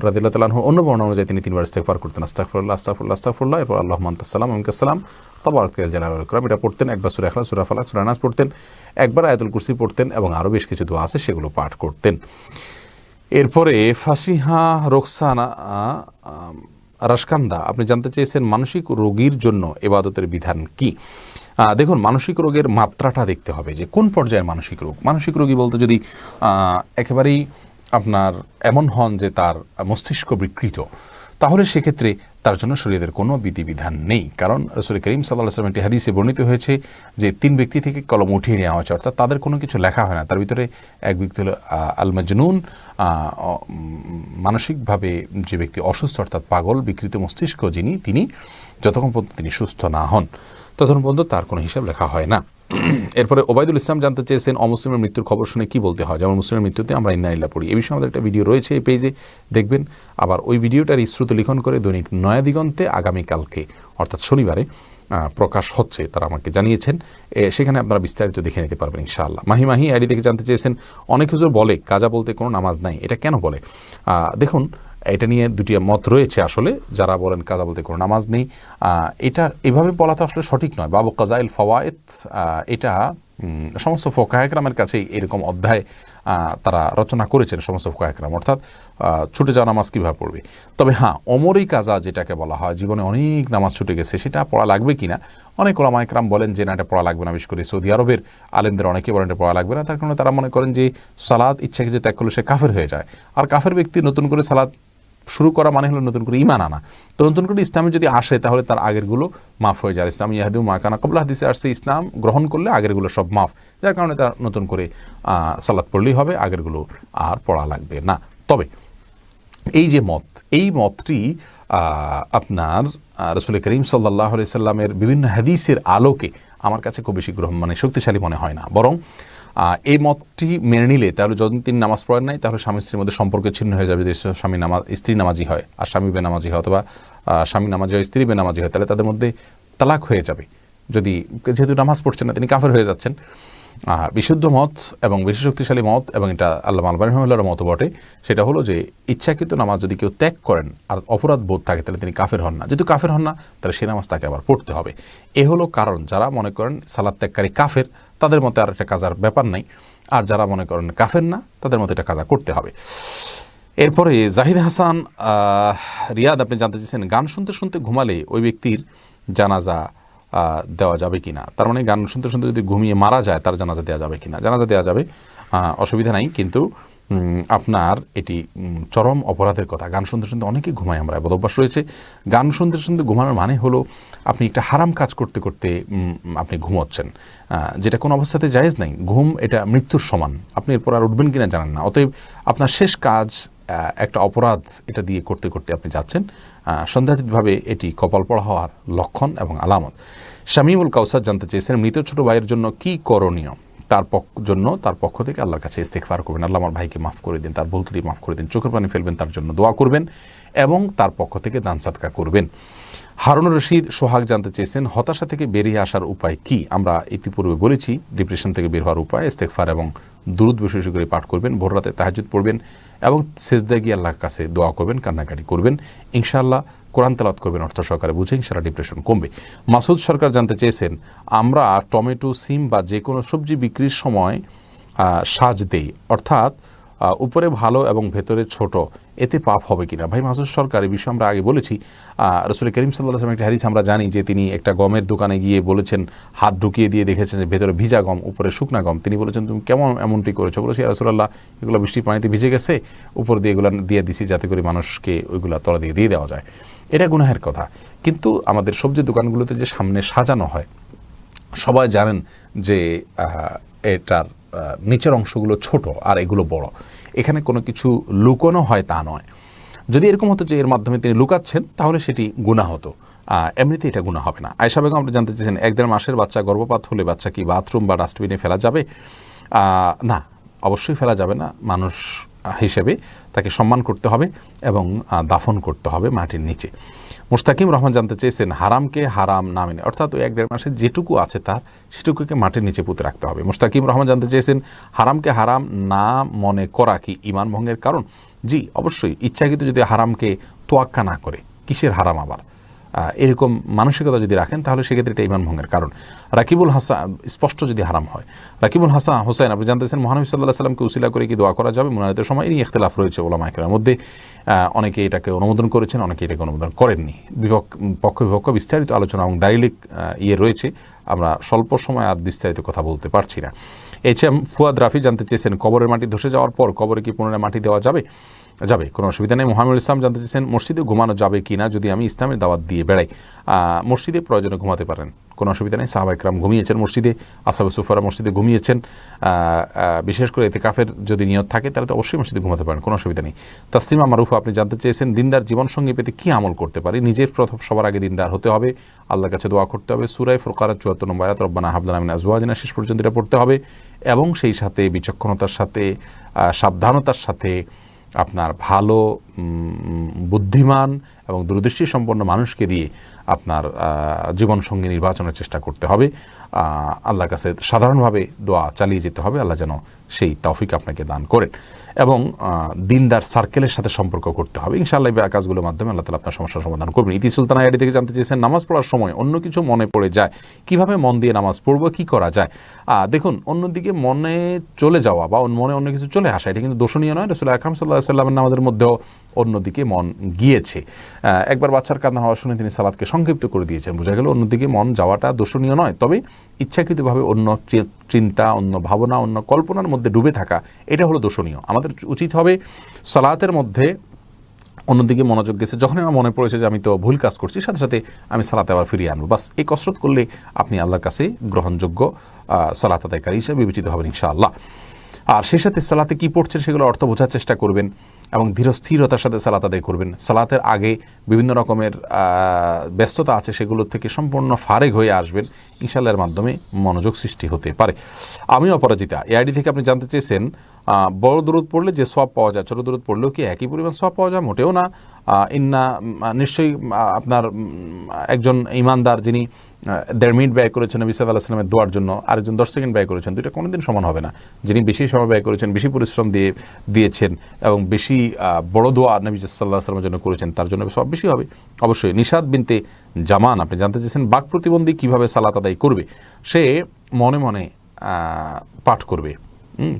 রাদিয়াল্লাহু তাআলা আনহু অন্য বর্ণনা অনুযায়ী তিনি 3 বার ইস্তিগফার করতেন, আস্তাগফিরুল্লাহ আস্তাগফিরুল্লাহ আস্তাগফিরুল্লাহ, এরপর আল্লাহুম্মা আনতাস সালাম ওয়া মিনকাস সালাম তাবারাকাল জালালুল ইকরাম, এটা পড়তেন। একবার সূরা ইখলাস, সূরা ফালাক, সূরা নাস পড়তেন, একবার আয়াতুল কুরসি পড়তেন, এবং আরও বেশ কিছু দোয়া আছে সেগুলো পাঠ করতেন। এরপরে ফাসিহা রোকসানা রাশকান্দা আপনি জানতে চেয়েছেন, মানসিক রোগীর জন্য ইবাদতের বিধান কি? দেখুন, মানসিক রোগের মাত্রাটা দেখতে হবে যে কোন পর্যায়ের মানসিক রোগ। মানসিক রোগী বলতে যদি একেবারেই আপনার এমন হন যে তার মস্তিষ্ক বিকৃত, তাহলে সেক্ষেত্রে তার জন্য শরীয়তের কোনো বিধিবিধান নেই। কারণ রাসূল করিম সাল্লাল্লাহু আলাইহি ওয়াসাল্লাম একটি হাদিসে বর্ণিত হয়েছে যে 3 ব্যক্তি থেকে কলম উঠিয়ে নেওয়া হয়েছে, অর্থাৎ তাদের কোনো কিছু লেখা হয় না। তার ভিতরে এক ব্যক্তি হলো আল মাজনুন, মানসিকভাবে যে ব্যক্তি অসুস্থ, অর্থাৎ পাগল বিকৃত মস্তিষ্ক যিনি, তিনি যতক্ষণ পর্যন্ত তিনি সুস্থ না হন ততক্ষণ পর্যন্ত তার কোনো হিসাব লেখা হয় না। এরপরে ওবায়দুল ইসলাম জানতে চেয়েছেন, অমুসলিমের মৃত্যুর খবর শুনে কি বলতে হয়? যেমন মুসলিমের মৃত্যুতে আমরা ইন্না লিল্লাহি পড়ি। এই বিষয়ে আমাদের একটা ভিডিও রয়েছে, এই পেজে দেখবেন। আবার ওই ভিডিওটার শ্রুত লিখন করে দৈনিক নয়া দিগন্তে আগামীকালকে অর্থাৎ শনিবারে প্রকাশ হচ্ছে, তারা আমাকে জানিয়েছেন। সেখানে আপনারা বিস্তারিত দেখে নিতে পারবেন ইনশাআল্লাহ। মাহি আইডি থেকে জানতে চেয়েছেন, অনেক হুজুর বলে কাজা বলতে কোনো নামাজ নাই, এটা কেন বলে? দেখুন, এটা নিয়ে দুটি মত রয়েছে। আসলে যারা বলেন কাজা বলতে কোনো নামাজ নেই, এটা এভাবে বলা তো আসলে সঠিক নয়। বাবু কাজাইল ফাওয়ায়েদ, এটা সমস্ত ফুকাহা ইকরামের কাছেই এরকম অধ্যায় তারা রচনা করেছেন সমস্ত ফুকাহা ইকরাম, অর্থাৎ ছুটে যাওয়া নামাজ কীভাবে পড়বে। তবে হ্যাঁ, অমরই কাজা যেটাকে বলা হয়, জীবনে অনেক নামাজ ছুটে গেছে, সেটা পড়া লাগবে কিনা অনেক ওলামা ইকরাম বলেন যে না, এটা পড়া লাগবে না। বিশেষ করে সৌদি আরবের আলেমদের অনেকে বলেন এটা পড়া লাগবে না। তার কারণে তারা মনে করেন যে সালাত ইচ্ছাকে যে ত্যাগ করলে সে কাফের হয়ে যায়, আর কাফের ব্যক্তি নতুন করে সালাত শুরু করা মানে হলো নতুন করে ঈমান আনা। তো নতুন করে ইসলামে যদি আসে তাহলে তার আগেরগুলো মাফ হয়ে যায়। ইসলাম ইয়াহদু মা কানা ক্বাবলা, হাদিসে আসছে ইসলাম গ্রহণ করলে আগেরগুলো সব মাফ, যার কারণে তার নতুন করে সালাত পড়লেই হবে, আগেরগুলো আর পড়া লাগবে না। তবে এই যে মত, এই মতটি আপনার রাসূল করিম সাল্লাল্লাহু আলাইহি সাল্লামের বিভিন্ন হাদিসের আলোকে আমার কাছে খুব বেশি শক্তিশালী মনে হয় না। বরং এই মতটি মেনে নিলে তাহলে যখন তিনি নামাজ পড়েন নাই তাহলে স্বামী স্ত্রীর মধ্যে সম্পর্ক ছিন্ন হয়ে যাবে। যদি স্ত্রী নামাজি হয় আর স্বামী বেনামাজি হয়, অথবা স্বামী নামাজি হয় স্ত্রী বেনামাজি হয়, তাহলে তাদের মধ্যে তালাক হয়ে যাবে। যেহেতু নামাজ পড়ছেন না তিনি কাফের হয়ে যাচ্ছেন। বিশুদ্ধ মত এবং বেশি শক্তিশালী মত, এবং এটা আল্লামা আলবানী রাহিমাহুল্লাহর মত বটে, সেটা হলো যে ইচ্ছাকৃত নামাজ যদি কেউ ত্যাগ করেন আর অপরাধ বোধ থাকে তাহলে তিনি কাফের হন না। যেহেতু কাফের হন না তাহলে সেই নামাজ তাকে আবার পড়তে হবে। এ হলো কারণ। যারা মনে করেন সালাত ত্যাগকারী কাফের, তাদের মতে আর একটা কাজার ব্যাপার নাই, আর যারা মনে করেন কাফের না তাদের মতে এটা কাজা করতে হবে। এরপরে জাহিদ হাসান রিয়াদ আপনি জানতে চেয়েছেন, গান শুনতে শুনতে ঘুমালে ওই ব্যক্তির জানাজা দেওয়া যাবে কিনা? তার মানে গান শুনতে শুনতে যদি ঘুমিয়ে মারা যায় তার জানাজা দেওয়া যাবে কিনা? জানাজা দেওয়া যাবে, অসুবিধা নাই, কিন্তু আপনার এটি চরম অপরাধের কথা। গান শুনতে শুনতে অনেকেই ঘুমায়, আমরা বদভ্যাস রয়েছে। গান শুনতে শুনতে ঘুমানোর মানে হলো আপনি একটা হারাম কাজ করতে করতে আপনি ঘুমোচ্ছেন, যেটা কোনো অবস্থাতে জায়েজ নাই। ঘুম এটা মৃত্যুর সমান, আপনি এরপর আর উঠবেন কিনা জানেন না। অতএব আপনার শেষ কাজ একটা অপরাধ, এটা দিয়ে করতে করতে আপনি যাচ্ছেন, সন্দেহাতীতভাবে এটি কপাল পড়া হওয়ার লক্ষণ এবং আলামত। শামীমুল কাউসার জানতে চেয়েছেন, মৃত ছোট ভাইয়ের জন্য কি করণীয়? তার পক্ষ থেকে আল্লাহর কাছে ইস্তেগফার করবেন, আল্লাহ আমার ভাইকে মাফ করে দিন, তার ভুল ত্রুটি মাফ করে দিন, চোখের পানি ফেলবেন, তার জন্য দোয়া করবেন এবং তার পক্ষ থেকে দান সাদকা করবেন। হারুনুর রশিদ সোহাগ জানতে চেয়েছেন হতাশা থেকে বেরিয়ে আসার উপায় কি? আমরা ইতিপূর্বে বলেছি ডিপ্রেশন থেকে বের হওয়ার উপায় ইস্তেগফার এবং দুরূদ বেশি বেশি করে পাঠ করবেন, ভোর রাতে তাহাজ্জুদ পড়বেন এবং সিজদায় গিয়ে আল্লাহর কাছে দোয়া করবেন, কান্নাকাটি করবেন। ইনশাআল্লাহ কোরআন তেলাওয়াত করবেন অর্থ সহকারে, বুঝে ইনশাআল্লাহ ডিপ্রেশন কমবে। মাসুদ সরকার জানতে চেয়েছেন আমরা টমেটো, সিম বা যে কোনো সবজি বিক্রির সময় সাজ দেই, অর্থাৎ উপরে ভালো এবং ভেতরে ছোট, এতে পাপ হবে কিনা? ভাই মাসুদ সরকার, এই বিষয়ে আমরা আগে বলেছি। রাসূল করিম সাল্লাল্লাহু আলাইহি ওয়াসাল্লাম একটা হাদিস আমরা জানি যে তিনি একটা গমের দোকানে গিয়ে বলেছেন, হাত ঢুকিয়ে দিয়ে দেখেছেন যে ভেতরে ভিজা গম, উপরে শুকনা গম। তিনি বলেছেন তুমি কেমন এমনটি করেছো? বলেছি ইয়া রাসূলুল্লাহ, এগুলো বৃষ্টির পানিতে ভিজে গেছে, উপর দিয়ে এগুলো দিয়ে দিছি যাতে করে মানুষকে ওইগুলো তলা দিয়ে দিয়ে দেওয়া যায়। এটা গুনাহের কথা। কিন্তু আমাদের সবজি দোকানগুলোতে যে সামনে সাজানো হয়, সবাই জানেন যে এটার নিচের অংশগুলো ছোট আর এগুলো বড়, এখানে কোনো কিছু লুকোনো হয় তা নয়। যদি এরকম হতো যে এর মাধ্যমে তিনি লুকাচ্ছেন, তাহলে সেটি গুনাহ হতো। এমনিতে এটা গুনাহ হবে না। আয়েশা বেগম আপনি জানতে চেয়েছেন 1-1.5 মাসের বাচ্চা গর্ভপাত হলে বাচ্চা কি বাথরুম বা ডাস্টবিনে ফেলা যাবে? না, অবশ্যই ফেলা যাবে না। মানুষ হিসেবে তাকে সম্মান করতে হবে এবং দাফন করতে হবে মাটির নিচে। মুস্তাকিম রহমান জানতে চেয়েছেন হারামকে হারাম না মেনে, অর্থাৎ ওই 1-1.5 মাসের যেটুকু আছে তার সেটুকুকে মাটির নিচে পুঁতে রাখতে হবে। মুস্তাকিম রহমান জানতে চেয়েছেন হারামকে হারাম না মনে করা কি ঈমান ভঙ্গের কারণ? জি, অবশ্যই। ইচ্ছাকৃত যদি হারামকে তোয়াক্কা না করে, কিসের হারাম আবার, এরকম মানসিকতা যদি রাখেন, তাহলে সেক্ষেত্রে এটা ঈমান ভঙ্গের কারণ। রাকিবুল হাসান, স্পষ্ট যদি হারাম হয়। রাকিবুল হাসান হোসেন আপনি জানতেছেন মহানবী সাল্লাল্লাহু আলাইহি ওয়াসাল্লামকে উসিলা করে কি দোয়া করা যাবে? মুনাজাতের সময় এই নিয়ে ইখতিলাফ রয়েছে উলামা ইকরামের মধ্যে। অনেকে এটাকে অনুমোদন করেছেন, অনেকে এটাকে অনুমোদন করেননি। পক্ষ বিপক্ষ বিস্তারিত আলোচনা এবং দালিলিক রয়েছে। আমরা স্বল্প সময় আর বিস্তারিত কথা বলতে পারছি না। এইচএম ফুয়াদ রাফি জানতে চেয়েছেন কবরের মাটি ধসে যাওয়ার পর কবরে কি পুনরায় মাটি দেওয়া যাবে? যাবে, কোনো অসুবিধা নেই। মোহাম্মদ ইসলাম জানতে চেয়েছেন মসজিদে ঘুমানো যাবে কি না যদি আমি ইসলামের দাওয়াত দিয়ে বেড়াই? মসজিদে প্রয়োজনে ঘুমাতে পারেন, কোনো অসুবিধা নেই। সাহাবা ইকরাম ঘুমিয়েছেন মসজিদে, আসহাবে সুফারা মসজিদে ঘুমিয়েছেন। বিশেষ করে ইতিকাফের যদি নিয়ত থাকে তাহলে তো অবশ্যই মসজিদে ঘুমাতে পারেন, কোনো অসুবিধা নেই। তাসলিমা মারুফা আপনি জানতে চেয়েছেন দিনদার জীবনসঙ্গী পেতে কী আমল করতে পারি? নিজের প্রথম সবার আগে দিনদার হতে হবে, আল্লাহর কাছে দোয়া করতে হবে, সূরা ফুরকানের ৭৪ নম্বর আয়াত রব্বানা হাব লানা মিন আজওয়াজিনা শেষ পর্যন্ত এটা পড়তে হবে, এবং সেই সাথে বিচক্ষণতার সাথে, সাবধানতার সাথে আপনার ভালো বুদ্ধিমান এবং দূরদৃষ্টি সম্পন্ন মানুষকে দিয়ে আপনার জীবনসঙ্গী নির্বাচনের চেষ্টা করতে হবে। আল্লাহর কাছে সাধারণভাবে দোয়া চালিয়ে যেতে হবে, আল্লাহ যেন সেই তৌফিক আপনাকে দান করেন, এবং দিনদার সার্কেলের সাথে সম্পর্ক করতে হবে। ইনশাআল্লাহ এই কাজগুলোর মাধ্যমে আল্লাহ তাআলা আপনার সমস্যার সমাধান করবেন। ইতি সুলতানা আইডি থেকে জানতে চেয়েছেন নামাজ পড়ার সময় অন্য কিছু মনে পড়ে যায়, কিভাবে মন দিয়ে নামাজ পড়বো, কি করা যায়? দেখুন, অন্যদিকে মনে চলে যাওয়া বা মনে অন্য কিছু চলে আসা, এটা কিন্তু দোষণীয় নয়। রাসূল আকরাম সাল্লাল্লাহু আলাইহি ওয়াসাল্লামের নামাজের মধ্যেও অন্যদিকে মন গিয়েছে। একবার বাচ্চার কান্না হওয়া শুনে তিনি সালাতকে সংক্ষিপ্ত করে দিয়েছেন, বোঝা গেল অন্যদিকে মন যাওয়াটা দোষণীয় নয়। তবে ইচ্ছাকৃতভাবে অন্য চিন্তা, অন্য ভাবনা, অন্য কল্পনার মধ্যে ডুবে থাকা, এটা হলো দোষণীয়। আমাদের উচিত হবে সালাতের মধ্যে অন্যদিকে মনোযোগ গেছে, যখন আমার মনে পড়েছে যে আমি তো ভুল কাজ করছি, সাথে সাথে আমি সালাতে আবার ফিরিয়ে আনবো। বাস এই কসরত করলে আপনি আল্লাহর কাছে গ্রহণযোগ্য সালাত আদায়কারী হিসেবে বিবেচিত হবেন ইনশাআল্লাহ। আর সেই সাথে সালাতে কী পড়ছেন সেগুলো অর্থ বোঝার চেষ্টা করবেন এবং ধীরস্থিরতার সাথে সালাত আদায় করবেন। সালাতের আগে বিভিন্ন রকমের ব্যস্ততা আছে, সেগুলোর থেকে সম্পূর্ণ ফারেগ হয়ে আসবেন, ইনশাআল্লাহর মাধ্যমে মনোযোগ সৃষ্টি হতে পারে। আমি অপরাজিতা এআইডি থেকে আপনি জানতে চেয়েছেন বড় দরুদ পড়লে যে সওয়াব পাওয়া যায়, ছোট দরুদ পড়লেও কি একই পরিমাণ সওয়াব পাওয়া যায়? মোটেও না। নিশ্চয়ই আপনার একজন ইমানদার যিনি 1.5 মিনিট ব্যয় করেছেন নবী সাল্লাল্লাহু আলাইহি ওয়াসাল্লামের দোয়ার জন্য, আরেকজন 10 সেকেন্ড ব্যয় করেছেন, দুইটা কোনোদিন সমান হবে না। যিনি বেশি সময় ব্যয় করেছেন, বেশি পরিশ্রম দিয়েছেন এবং বেশি বড় দোয়া নবী সাল্লাল্লাহু আলাইহি ওয়াসাল্লামের জন্য করেছেন, তার জন্য সব বেশি হবে অবশ্যই। নিশাত বিনতে জামান আপনি জানতে চেয়েছেন বাক প্রতিবন্ধী কীভাবে সালাত আদায় করবে? সে মনে মনে পাঠ করবে,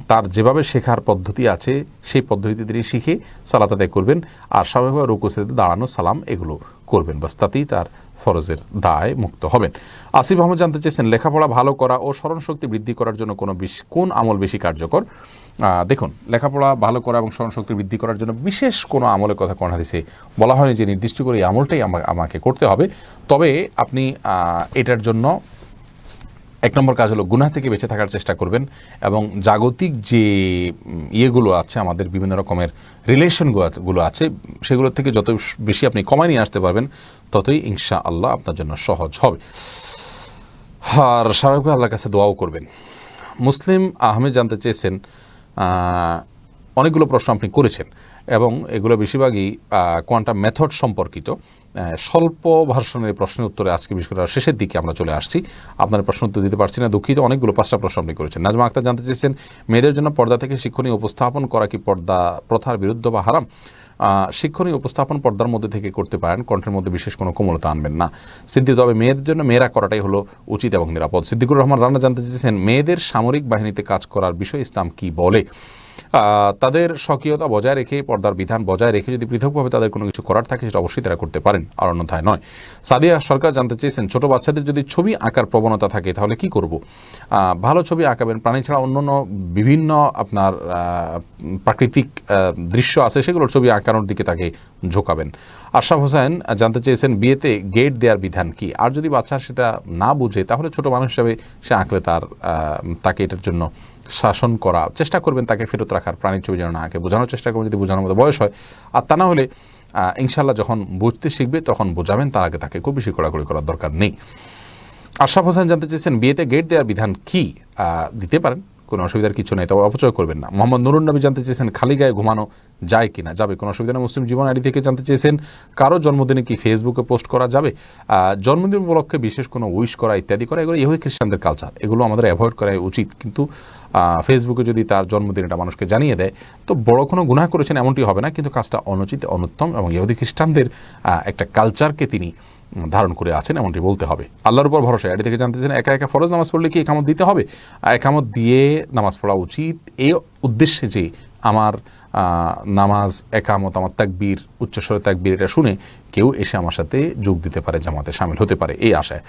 তার যেভাবে শেখার পদ্ধতি আছে সেই পদ্ধতিতে তিনি শিখে সালাত আদায় করবেন, আর স্বাভাবিকভাবে রুকু সিজদা, দাঁড়ানো, সালাম এগুলো করবেন, বাস তাতেই তার ফরজের দায় মুক্ত হবেন। আসিফ আহমদ জানতে চেয়েছেন লেখাপড়া ভালো করা ও স্মরণশক্তি বৃদ্ধি করার জন্য কোন আমল বেশি কার্যকর? দেখুন, লেখাপড়া ভালো করা এবং স্মরণশক্তি বৃদ্ধি করার জন্য বিশেষ কোনো আমলের কথা কোন হাদিসে বলা হয়নি যে নির্দিষ্ট করে এই আমলটাই আমাকে করতে হবে। তবে আপনি এটার জন্য 1 নম্বর কাজ হলো গুনাহ থেকে বেঁচে থাকার চেষ্টা করবেন, এবং জাগতিক যে ইয়েগুলো আছে, আমাদের বিভিন্ন রকমের রিলেশনগুলো আছে, সেগুলোর থেকে যত বেশি আপনি কমায় নিয়ে আসতে পারবেন, ততই ইনশাআল্লাহ আপনার জন্য সহজ হবে। আর স্বাভাবিকভাবে আল্লাহর কাছে দোয়াও করবেন। মুসলিম আহমেদ জানতে চেয়েছেন অনেকগুলো প্রশ্ন আপনি করেছেন এবং এগুলো বেশিরভাগই কোয়ান্টাম মেথড সম্পর্কিত। স্বল্প ভার্সনের প্রশ্নের উত্তরে আজকে বিশেষ করে শেষের দিকে আমরা চলে আসছি, আপনার প্রশ্ন উত্তর দিতে পারছি না, দুঃখিত। অনেকগুলো 5টা প্রশ্ন আপনি করেছেন। নাজমা আক্তার জানতে চেয়েছেন, মেয়েদের জন্য পর্দা থেকে শিক্ষণীয় উপস্থাপন করা কি পর্দা প্রথার বিরুদ্ধ বা হারাম? শিক্ষণীয় উপস্থাপন পর্দার মধ্যে থেকে করতে পারেন, কণ্ঠের মধ্যে বিশেষ কোনো কোমলতা আনবেন না। সিদ্দিক, তবে মেয়েদের জন্য মেয়েরা করাটাই হলো উচিত এবং নিরাপদ। সিদ্দিকুর রহমান রানা জানতে চেয়েছেন, মেয়েদের সামরিক বাহিনীতে কাজ করার বিষয়ে ইসলাম কি বলে? তাদের স্বকীয়তা বজায় রেখে, পর্দার বিধান বজায় রেখে যদি পৃথকভাবে তাদের কোনো কিছু করার থাকে সেটা অবশ্যই তারা করতে পারেন, আর অন্যথায় নয়। সাদিয়া সরকার জানতে চেয়েছেন, ছোট বাচ্চাদের যদি ছবি আঁকার প্রবণতা থাকে তাহলে কি করব? ভালো ছবি আঁকাবেন, প্রাণী ছাড়া অন্যান্য বিভিন্ন আপনার প্রাকৃতিক দৃশ্য আছে সেগুলোর ছবি আঁকানোর দিকে তাকে ঝোঁকাবেন। আশরাফ হোসেন জানতে চেয়েছেন, বিয়েতে গেট দেওয়ার বিধান কি? আর যদি বাচ্চা সেটা না বুঝে তাহলে ছোট মানুষ হিসাবে সে আঁকলে তাকে এটার জন্য শাসন করা চেষ্টা করবেন, তাকে ফেরত রাখার, প্রাণীর ছবি যেন না আঁকে বোঝানোর চেষ্টা করবেন যদি বোঝানোর মতো বয়স হয়। আর তা না হলে ইনশাল্লাহ যখন বুঝতে শিখবে তখন বোঝাবেন, তার আগে তাকে খুব বেশি কড়াকড়ি করার দরকার নেই। আশরাফ হোসেন জানতে চেয়েছেন, বিয়েতে গেট দেওয়ার বিধান কি? দিতে পারেন, কোনো অসুবিধার কিছু নেই, তবে অপচয় করবেন না। মোহাম্মদ নুরুন নবী জানতে চেয়েছেন, খালি গায়ে ঘুমানো যায় কিনা? যাবে, কোনো অসুবিধা নেই। মুসলিম জীবন আইডি থেকে জানতে চেয়েছেন, কারো জন্মদিনে কি ফেসবুকে পোস্ট করা যাবে? জন্মদিন উপলক্ষে বিশেষ কোনো উইশ করা ইত্যাদি করা এগুলো ইহুদি খ্রিস্টানদের কালচার, এগুলো আমাদের অ্যাভয়েড করাই উচিত। কিন্তু ফেসবুকে যদি তার জন্মদিনটা মানুষকে জানিয়ে দেয় তো বড় কোনো গুনাহ করেছেন এমনটি হবে না, কিন্তু কাজটা অনুচিত, অনুত্তম এবং ইহুদি খ্রিস্টানদের একটা কালচারকে তিনি ধারণ করে আছেন এমনটি বলতে হবে। আল্লাহর উপর ভরসা আইডি থেকে জানতেছেন, একা একা ফরজ নামাজ পড়লে কি একামত দিতে হবে? একামত দিয়ে নামাজ পড়া উচিত এই উদ্দেশ্যে যে আমার নামাজ, একামত, আমার তাকবীর, উচ্চস্বরে তাকবীর এটা শুনে কেউ এসে আমার সাথে যোগ দিতে পারে, জামাতে শামিল হতে পারে, এই আশায়।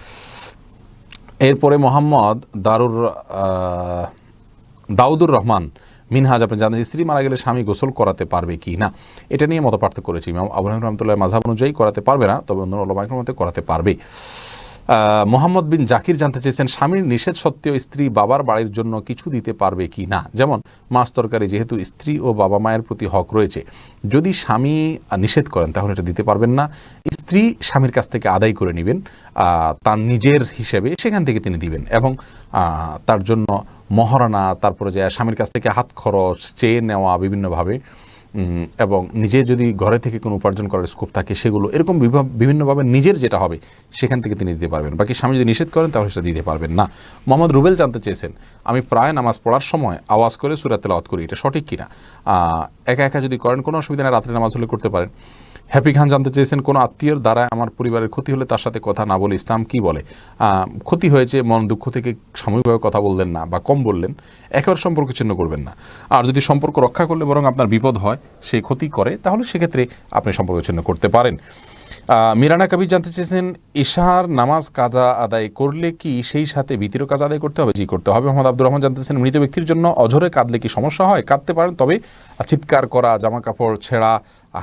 এরপরে মোহাম্মদ দাউদুর রহমান মিনহাজ আপনি জানেন, স্ত্রী মারা গেলে স্বামী গোসল করাতে পারবে কি না, এটা নিয়ে মত পার্থক্য করেছি। ইমাম আবু হানিফা রাহমাতুল্লাহ মাযহাব অনুযায়ী করাতে পারবে না, তবে অন্য উলামায়ে কেরামের মতে করাতে পারবে। মোহাম্মদ বিন জাকির জানতে চেয়েছেন, স্বামীর নিষেধ সত্ত্বেও স্ত্রী বাবার বাড়ির জন্য কিছু দিতে পারবে কি না? যেমন মাছ তরকারি, যেহেতু স্ত্রী ও বাবা মায়ের প্রতি হক রয়েছে, যদি স্বামী নিষেধ করেন তাহলে এটা দিতে পারবেন না। স্ত্রী স্বামীর কাছ থেকে আদায় করে নেবেন তার নিজের হিসেবে, সেখান থেকে তিনি দিবেন এবং তার জন্য মহারণা, তারপরে যে স্বামীর কাছ থেকে হাত খরচ চেয়ে নেওয়া বিভিন্নভাবে, এবং নিজে যদি ঘরে থেকে কোনো উপার্জন করার স্কোপ থাকে সেগুলো এরকম বিভিন্নভাবে নিজের যেটা হবে সেখান থেকে তিনি দিতে পারবেন। বাকি স্বামী যদি নিষেধ করেন তাহলে সেটা দিতে পারবেন না। মোহাম্মদ রুবেল জানতে চেয়েছেন, আমি প্রায় নামাজ পড়ার সময় আওয়াজ করে সূরা তেলাওয়াত করি, এটা সঠিক কিনা? একা একা যদি করেন কোনো অসুবিধা নেই, রাত্রে নামাজ হলে করতে পারেন। হ্যাপি খান জানতে চেয়েছেন, কোনো আত্মীয়র দ্বারা আমার পরিবারের ক্ষতি হলে তার সাথে কথা না বলে ইসলাম কি বলে? ক্ষতি হয়েছে, মন দুঃখ থেকে সাময়িকভাবে কথা বললেন না বা কম বললেন, একেবারে সম্পর্ক ছিন্ন করবেন না। আর যদি সম্পর্ক রক্ষা করলে বরং আপনার বিপদ হয়, সে ক্ষতি করে, তাহলে সেক্ষেত্রে আপনি সম্পর্ক ছিন্ন করতে পারেন। মিরানা কবির জানতে চেয়েছেন, ইশার নামাজ কাজা আদায় করলে কি সেই সাথে বিতিরও কাজ আদায় করতে হবে? জি, করতে হবে। মোহাম্মদ আব্দুর রহমান জানতেছেন, মৃত ব্যক্তির জন্য অঝরে কাঁদলে কি সমস্যা হয়? কাঁদতে পারেন, তবে চিৎকার করা, জামা কাপড় ছেঁড়া,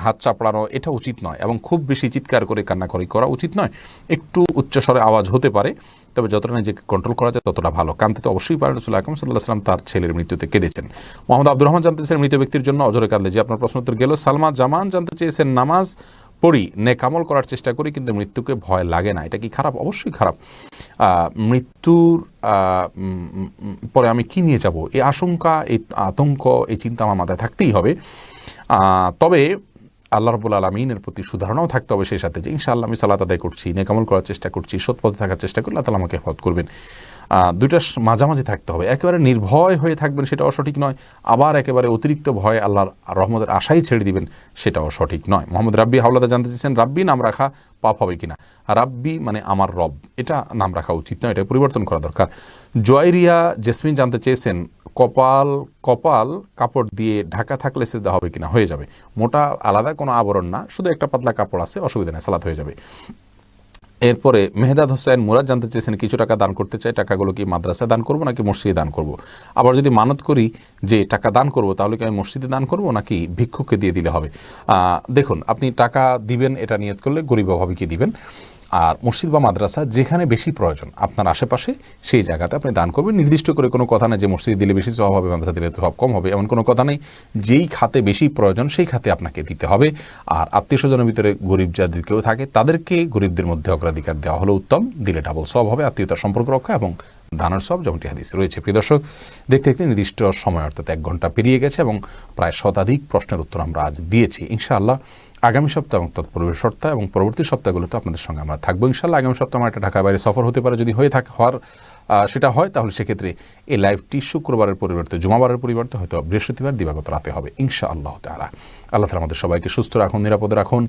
হাত চাপড়ানো এটা উচিত নয়, এবং খুব বেশি চিৎকার করে কান্নাকারি করা উচিত নয়। একটু উচ্চস্বরে আওয়াজ হতে পারে, তবে যতটা নিজেকে কন্ট্রোল করা যায় ততটা ভালো। কাঁদতে তো অবশ্যই পারেন, রাসূলুল্লাহ আকরাম সাল্লাল্লাহু আলাইহি ওয়াসাল্লাম তার ছেলের মৃত্যুতে কেঁদেছেন। মোহাম্মদ আব্দুর রহমান জানতে চেয়েছেন, মৃত ব্যক্তির জন্য অঝরে কাঁদলে, যে আপনার প্রশ্ন উত্তর গেল। সালমা জামান জানতে চেয়েছেন, নামাজ পড়ি, নেক আমল করার চেষ্টা করি, কিন্তু মৃত্যুকে ভয় লাগে না, এটা কি খারাপ? অবশ্যই খারাপ। মৃত্যুর পরে আমি কি নিয়ে যাব, এই আশঙ্কা, এই আতঙ্ক, এই চিন্তা আমার মাথায় থাকতেই হবে। তবে আল্লাহ রাব্বুল আলামিনের প্রতি সুধারণাও থাকতে হবে সেই সাথে, যে ইনশাআল্লাহ আমি সালাত আদায় করছি, নেক আমল করার চেষ্টা করছি, সৎ পথে থাকার চেষ্টা করলে আল্লাহ তাআলা আমাকে হেফাজত করবেন। দুইটা মাঝামাঝি থাকতে হবে। একেবারে নির্ভয় হয়ে থাকবেন সেটাও সঠিক নয়, আবার একেবারে অতিরিক্ত ভয় আল্লাহর রহমতের আশাই ছেড়ে দিবেন সেটাও সঠিক নয়। মোহাম্মদ রাব্বি হাওলাদার জানতে চেয়েছেন, রাব্বি নাম রাখা পাপ হবে কিনা? রাব্বি মানে আমার রব, এটা নাম রাখা উচিত নয়, এটা পরিবর্তন করা দরকার। জয়রিয়া জেসমিন জানতে চেয়েছেন, কপাল কাপড় দিয়ে ঢাকা থাকলে সিজদা হবে কিনা? হয়ে যাবে, মোটা আলাদা কোনো আবরণ না, শুধু একটা পাতলা কাপড় আছে, অসুবিধা নেই, সালাত হয়ে যাবে। এরপরে মেহদাদ হোসেন মুরাদ জানতে চেয়েছেন, কিছু টাকা দান করতে চাই, টাকাগুলো কি মাদ্রাসায় দান করব নাকি মসজিদে দান করব? আবার যদি মানত করি যে টাকা দান করব, তাহলে কি আমি মসজিদে দান করব নাকি ভিক্ষুককে দিয়ে দিলে হবে? দেখুন, আপনি টাকা দিবেন এটা নিয়ত করলে গরিব অভাবীকে দিবেন, আর মসজিদ বা মাদ্রাসা যেখানে বেশি প্রয়োজন আপনার আশেপাশে সেই জায়গাতে আপনি দান করবেন। নির্দিষ্ট করে কোনো কথা নেই যে মসজিদে দিলে বেশি সওয়াব হবে, মাদ্রাসা দিলে সওয়াব কম হবে, এমন কোনো কথা নেই। যেই খাতে বেশি প্রয়োজন সেই খাতে আপনাকে দিতে হবে। আর আত্মীয় স্বজনের ভিতরে গরিব যাদের কেউ থাকে তাদেরকে গরিবদের মধ্যে অগ্রাধিকার দেওয়া হলো উত্তম, দিলে ডাবল সওয়াব হবে, আত্মীয়তার সম্পর্ক রক্ষা এবং দানের সব যেমনটি হাদিসে রয়েছে। প্রিয় দর্শক, দেখতে দেখতে নির্দিষ্ট সময় অর্থাৎ 1 ঘন্টা পেরিয়ে গেছে এবং প্রায় শতাধিক প্রশ্নের উত্তর আমরা আজ দিয়েছি। ইনশাআল্লাহ আগামী সপ্তাহ এবং তৎপূর্বের সপ্তাহ এবং পরবর্তী সপ্তাহগুলোতে আপনাদের সঙ্গে আমরা থাকবো ইনশাআল্লাহ। আগামী সপ্তাহ আমার একটা ঢাকার বাইরে সফর হতে পারে, যদি হয়ে থাকে সেটা হয় তাহলে সেক্ষেত্রে এই লাইভটি শুক্রবারের পরিবর্তে জুমাবারের পরিবর্তে হয়তো বৃহস্পতিবার দিবাগত রাতে হবে ইনশাআল্লাহ তাআলা। আল্লাহ তাআলা আমাদের সবাইকে সুস্থ রাখুন, নিরাপদে রাখুন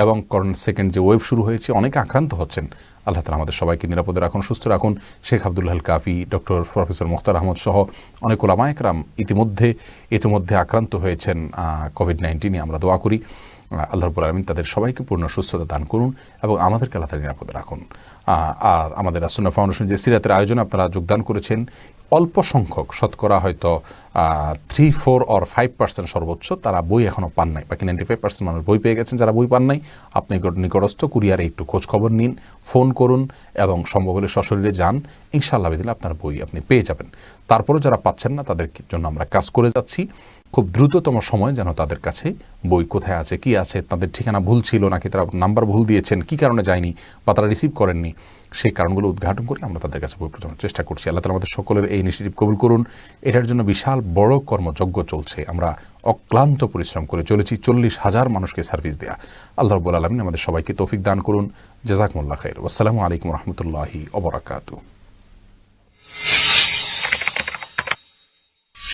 এবং করোনা সেকেন্ড যে ওয়েভ শুরু হয়েছে অনেকে আক্রান্ত হচ্ছেন, আল্লাহ তাআলা আমাদের সবাইকে নিরাপদে রাখুন, সুস্থ রাখুন। শেখ আব্দুল্লাহ আল কাফি, ডক্টর প্রফেসর মুখতার আহমদ সহ অনেক ওলামায়ে কেরাম ইতিমধ্যে আক্রান্ত হয়েছেন কোভিড-19 আমরা দোয়া করি আল্লাহ রাব্বুল আলামিন তাদের সবাইকে পূর্ণ সুস্থতা দান করুন এবং আমাদেরকে আল্লাহ তাআলা নিরাপদে রাখুন। আর আমাদের আসুন্নাহ ফাউন্ডেশন যে সিরাতের আয়োজনে আপনারা যোগদান করেছেন, অল্প সংখ্যক শতকরা হয়তো 3, 4 or 5% সর্বোচ্চ তারা বই এখনও পান নাই, বাকি 95% মানুষ বই পেয়ে গেছেন। যারা বই পান নাই আপনি নিকটস্থ কুরিয়ারে একটু খোঁজ খবর নিন, ফোন করুন এবং সম্ভব হলে সশরীরে যান, ইনশাআল্লাহ দিলে আপনার বই আপনি পেয়ে যাবেন। তারপরও যারা পাচ্ছেন না তাদের জন্য আমরা কাজ করে যাচ্ছি, খুব দ্রুততম সময় যেন তাদের কাছে বই কোথায় আছে, কি আছে, তাদের ঠিকানা ভুল ছিল নাকি তারা নাম্বার ভুল দিয়েছেন, কি কারণে যায়নি বা তারা রিসিভ করেননি, সেই কারণগুলো উদ্ঘাটন করে আমরা তাদের কাছে বই পৌঁছানোর চেষ্টা করছি। আল্লাহ তাআলা আমাদের সকলের এই ইনিশিয়েটিভ কবুল করুন। এটার জন্য বিশাল বড় কর্মযজ্ঞ চলছে, আমরা অক্লান্ত পরিশ্রম করে চলেছি 40,000 মানুষকে সার্ভিস দেয়া। আল্লাহ রাব্বুল আলামিন আমাদের সবাইকে তৌফিক দান করুন। জাযাকুমুল্লাহ খাইর। আসসালামু আলাইকুম ওয়া রাহমাতুল্লাহি ওয়া বারাকাতুহু।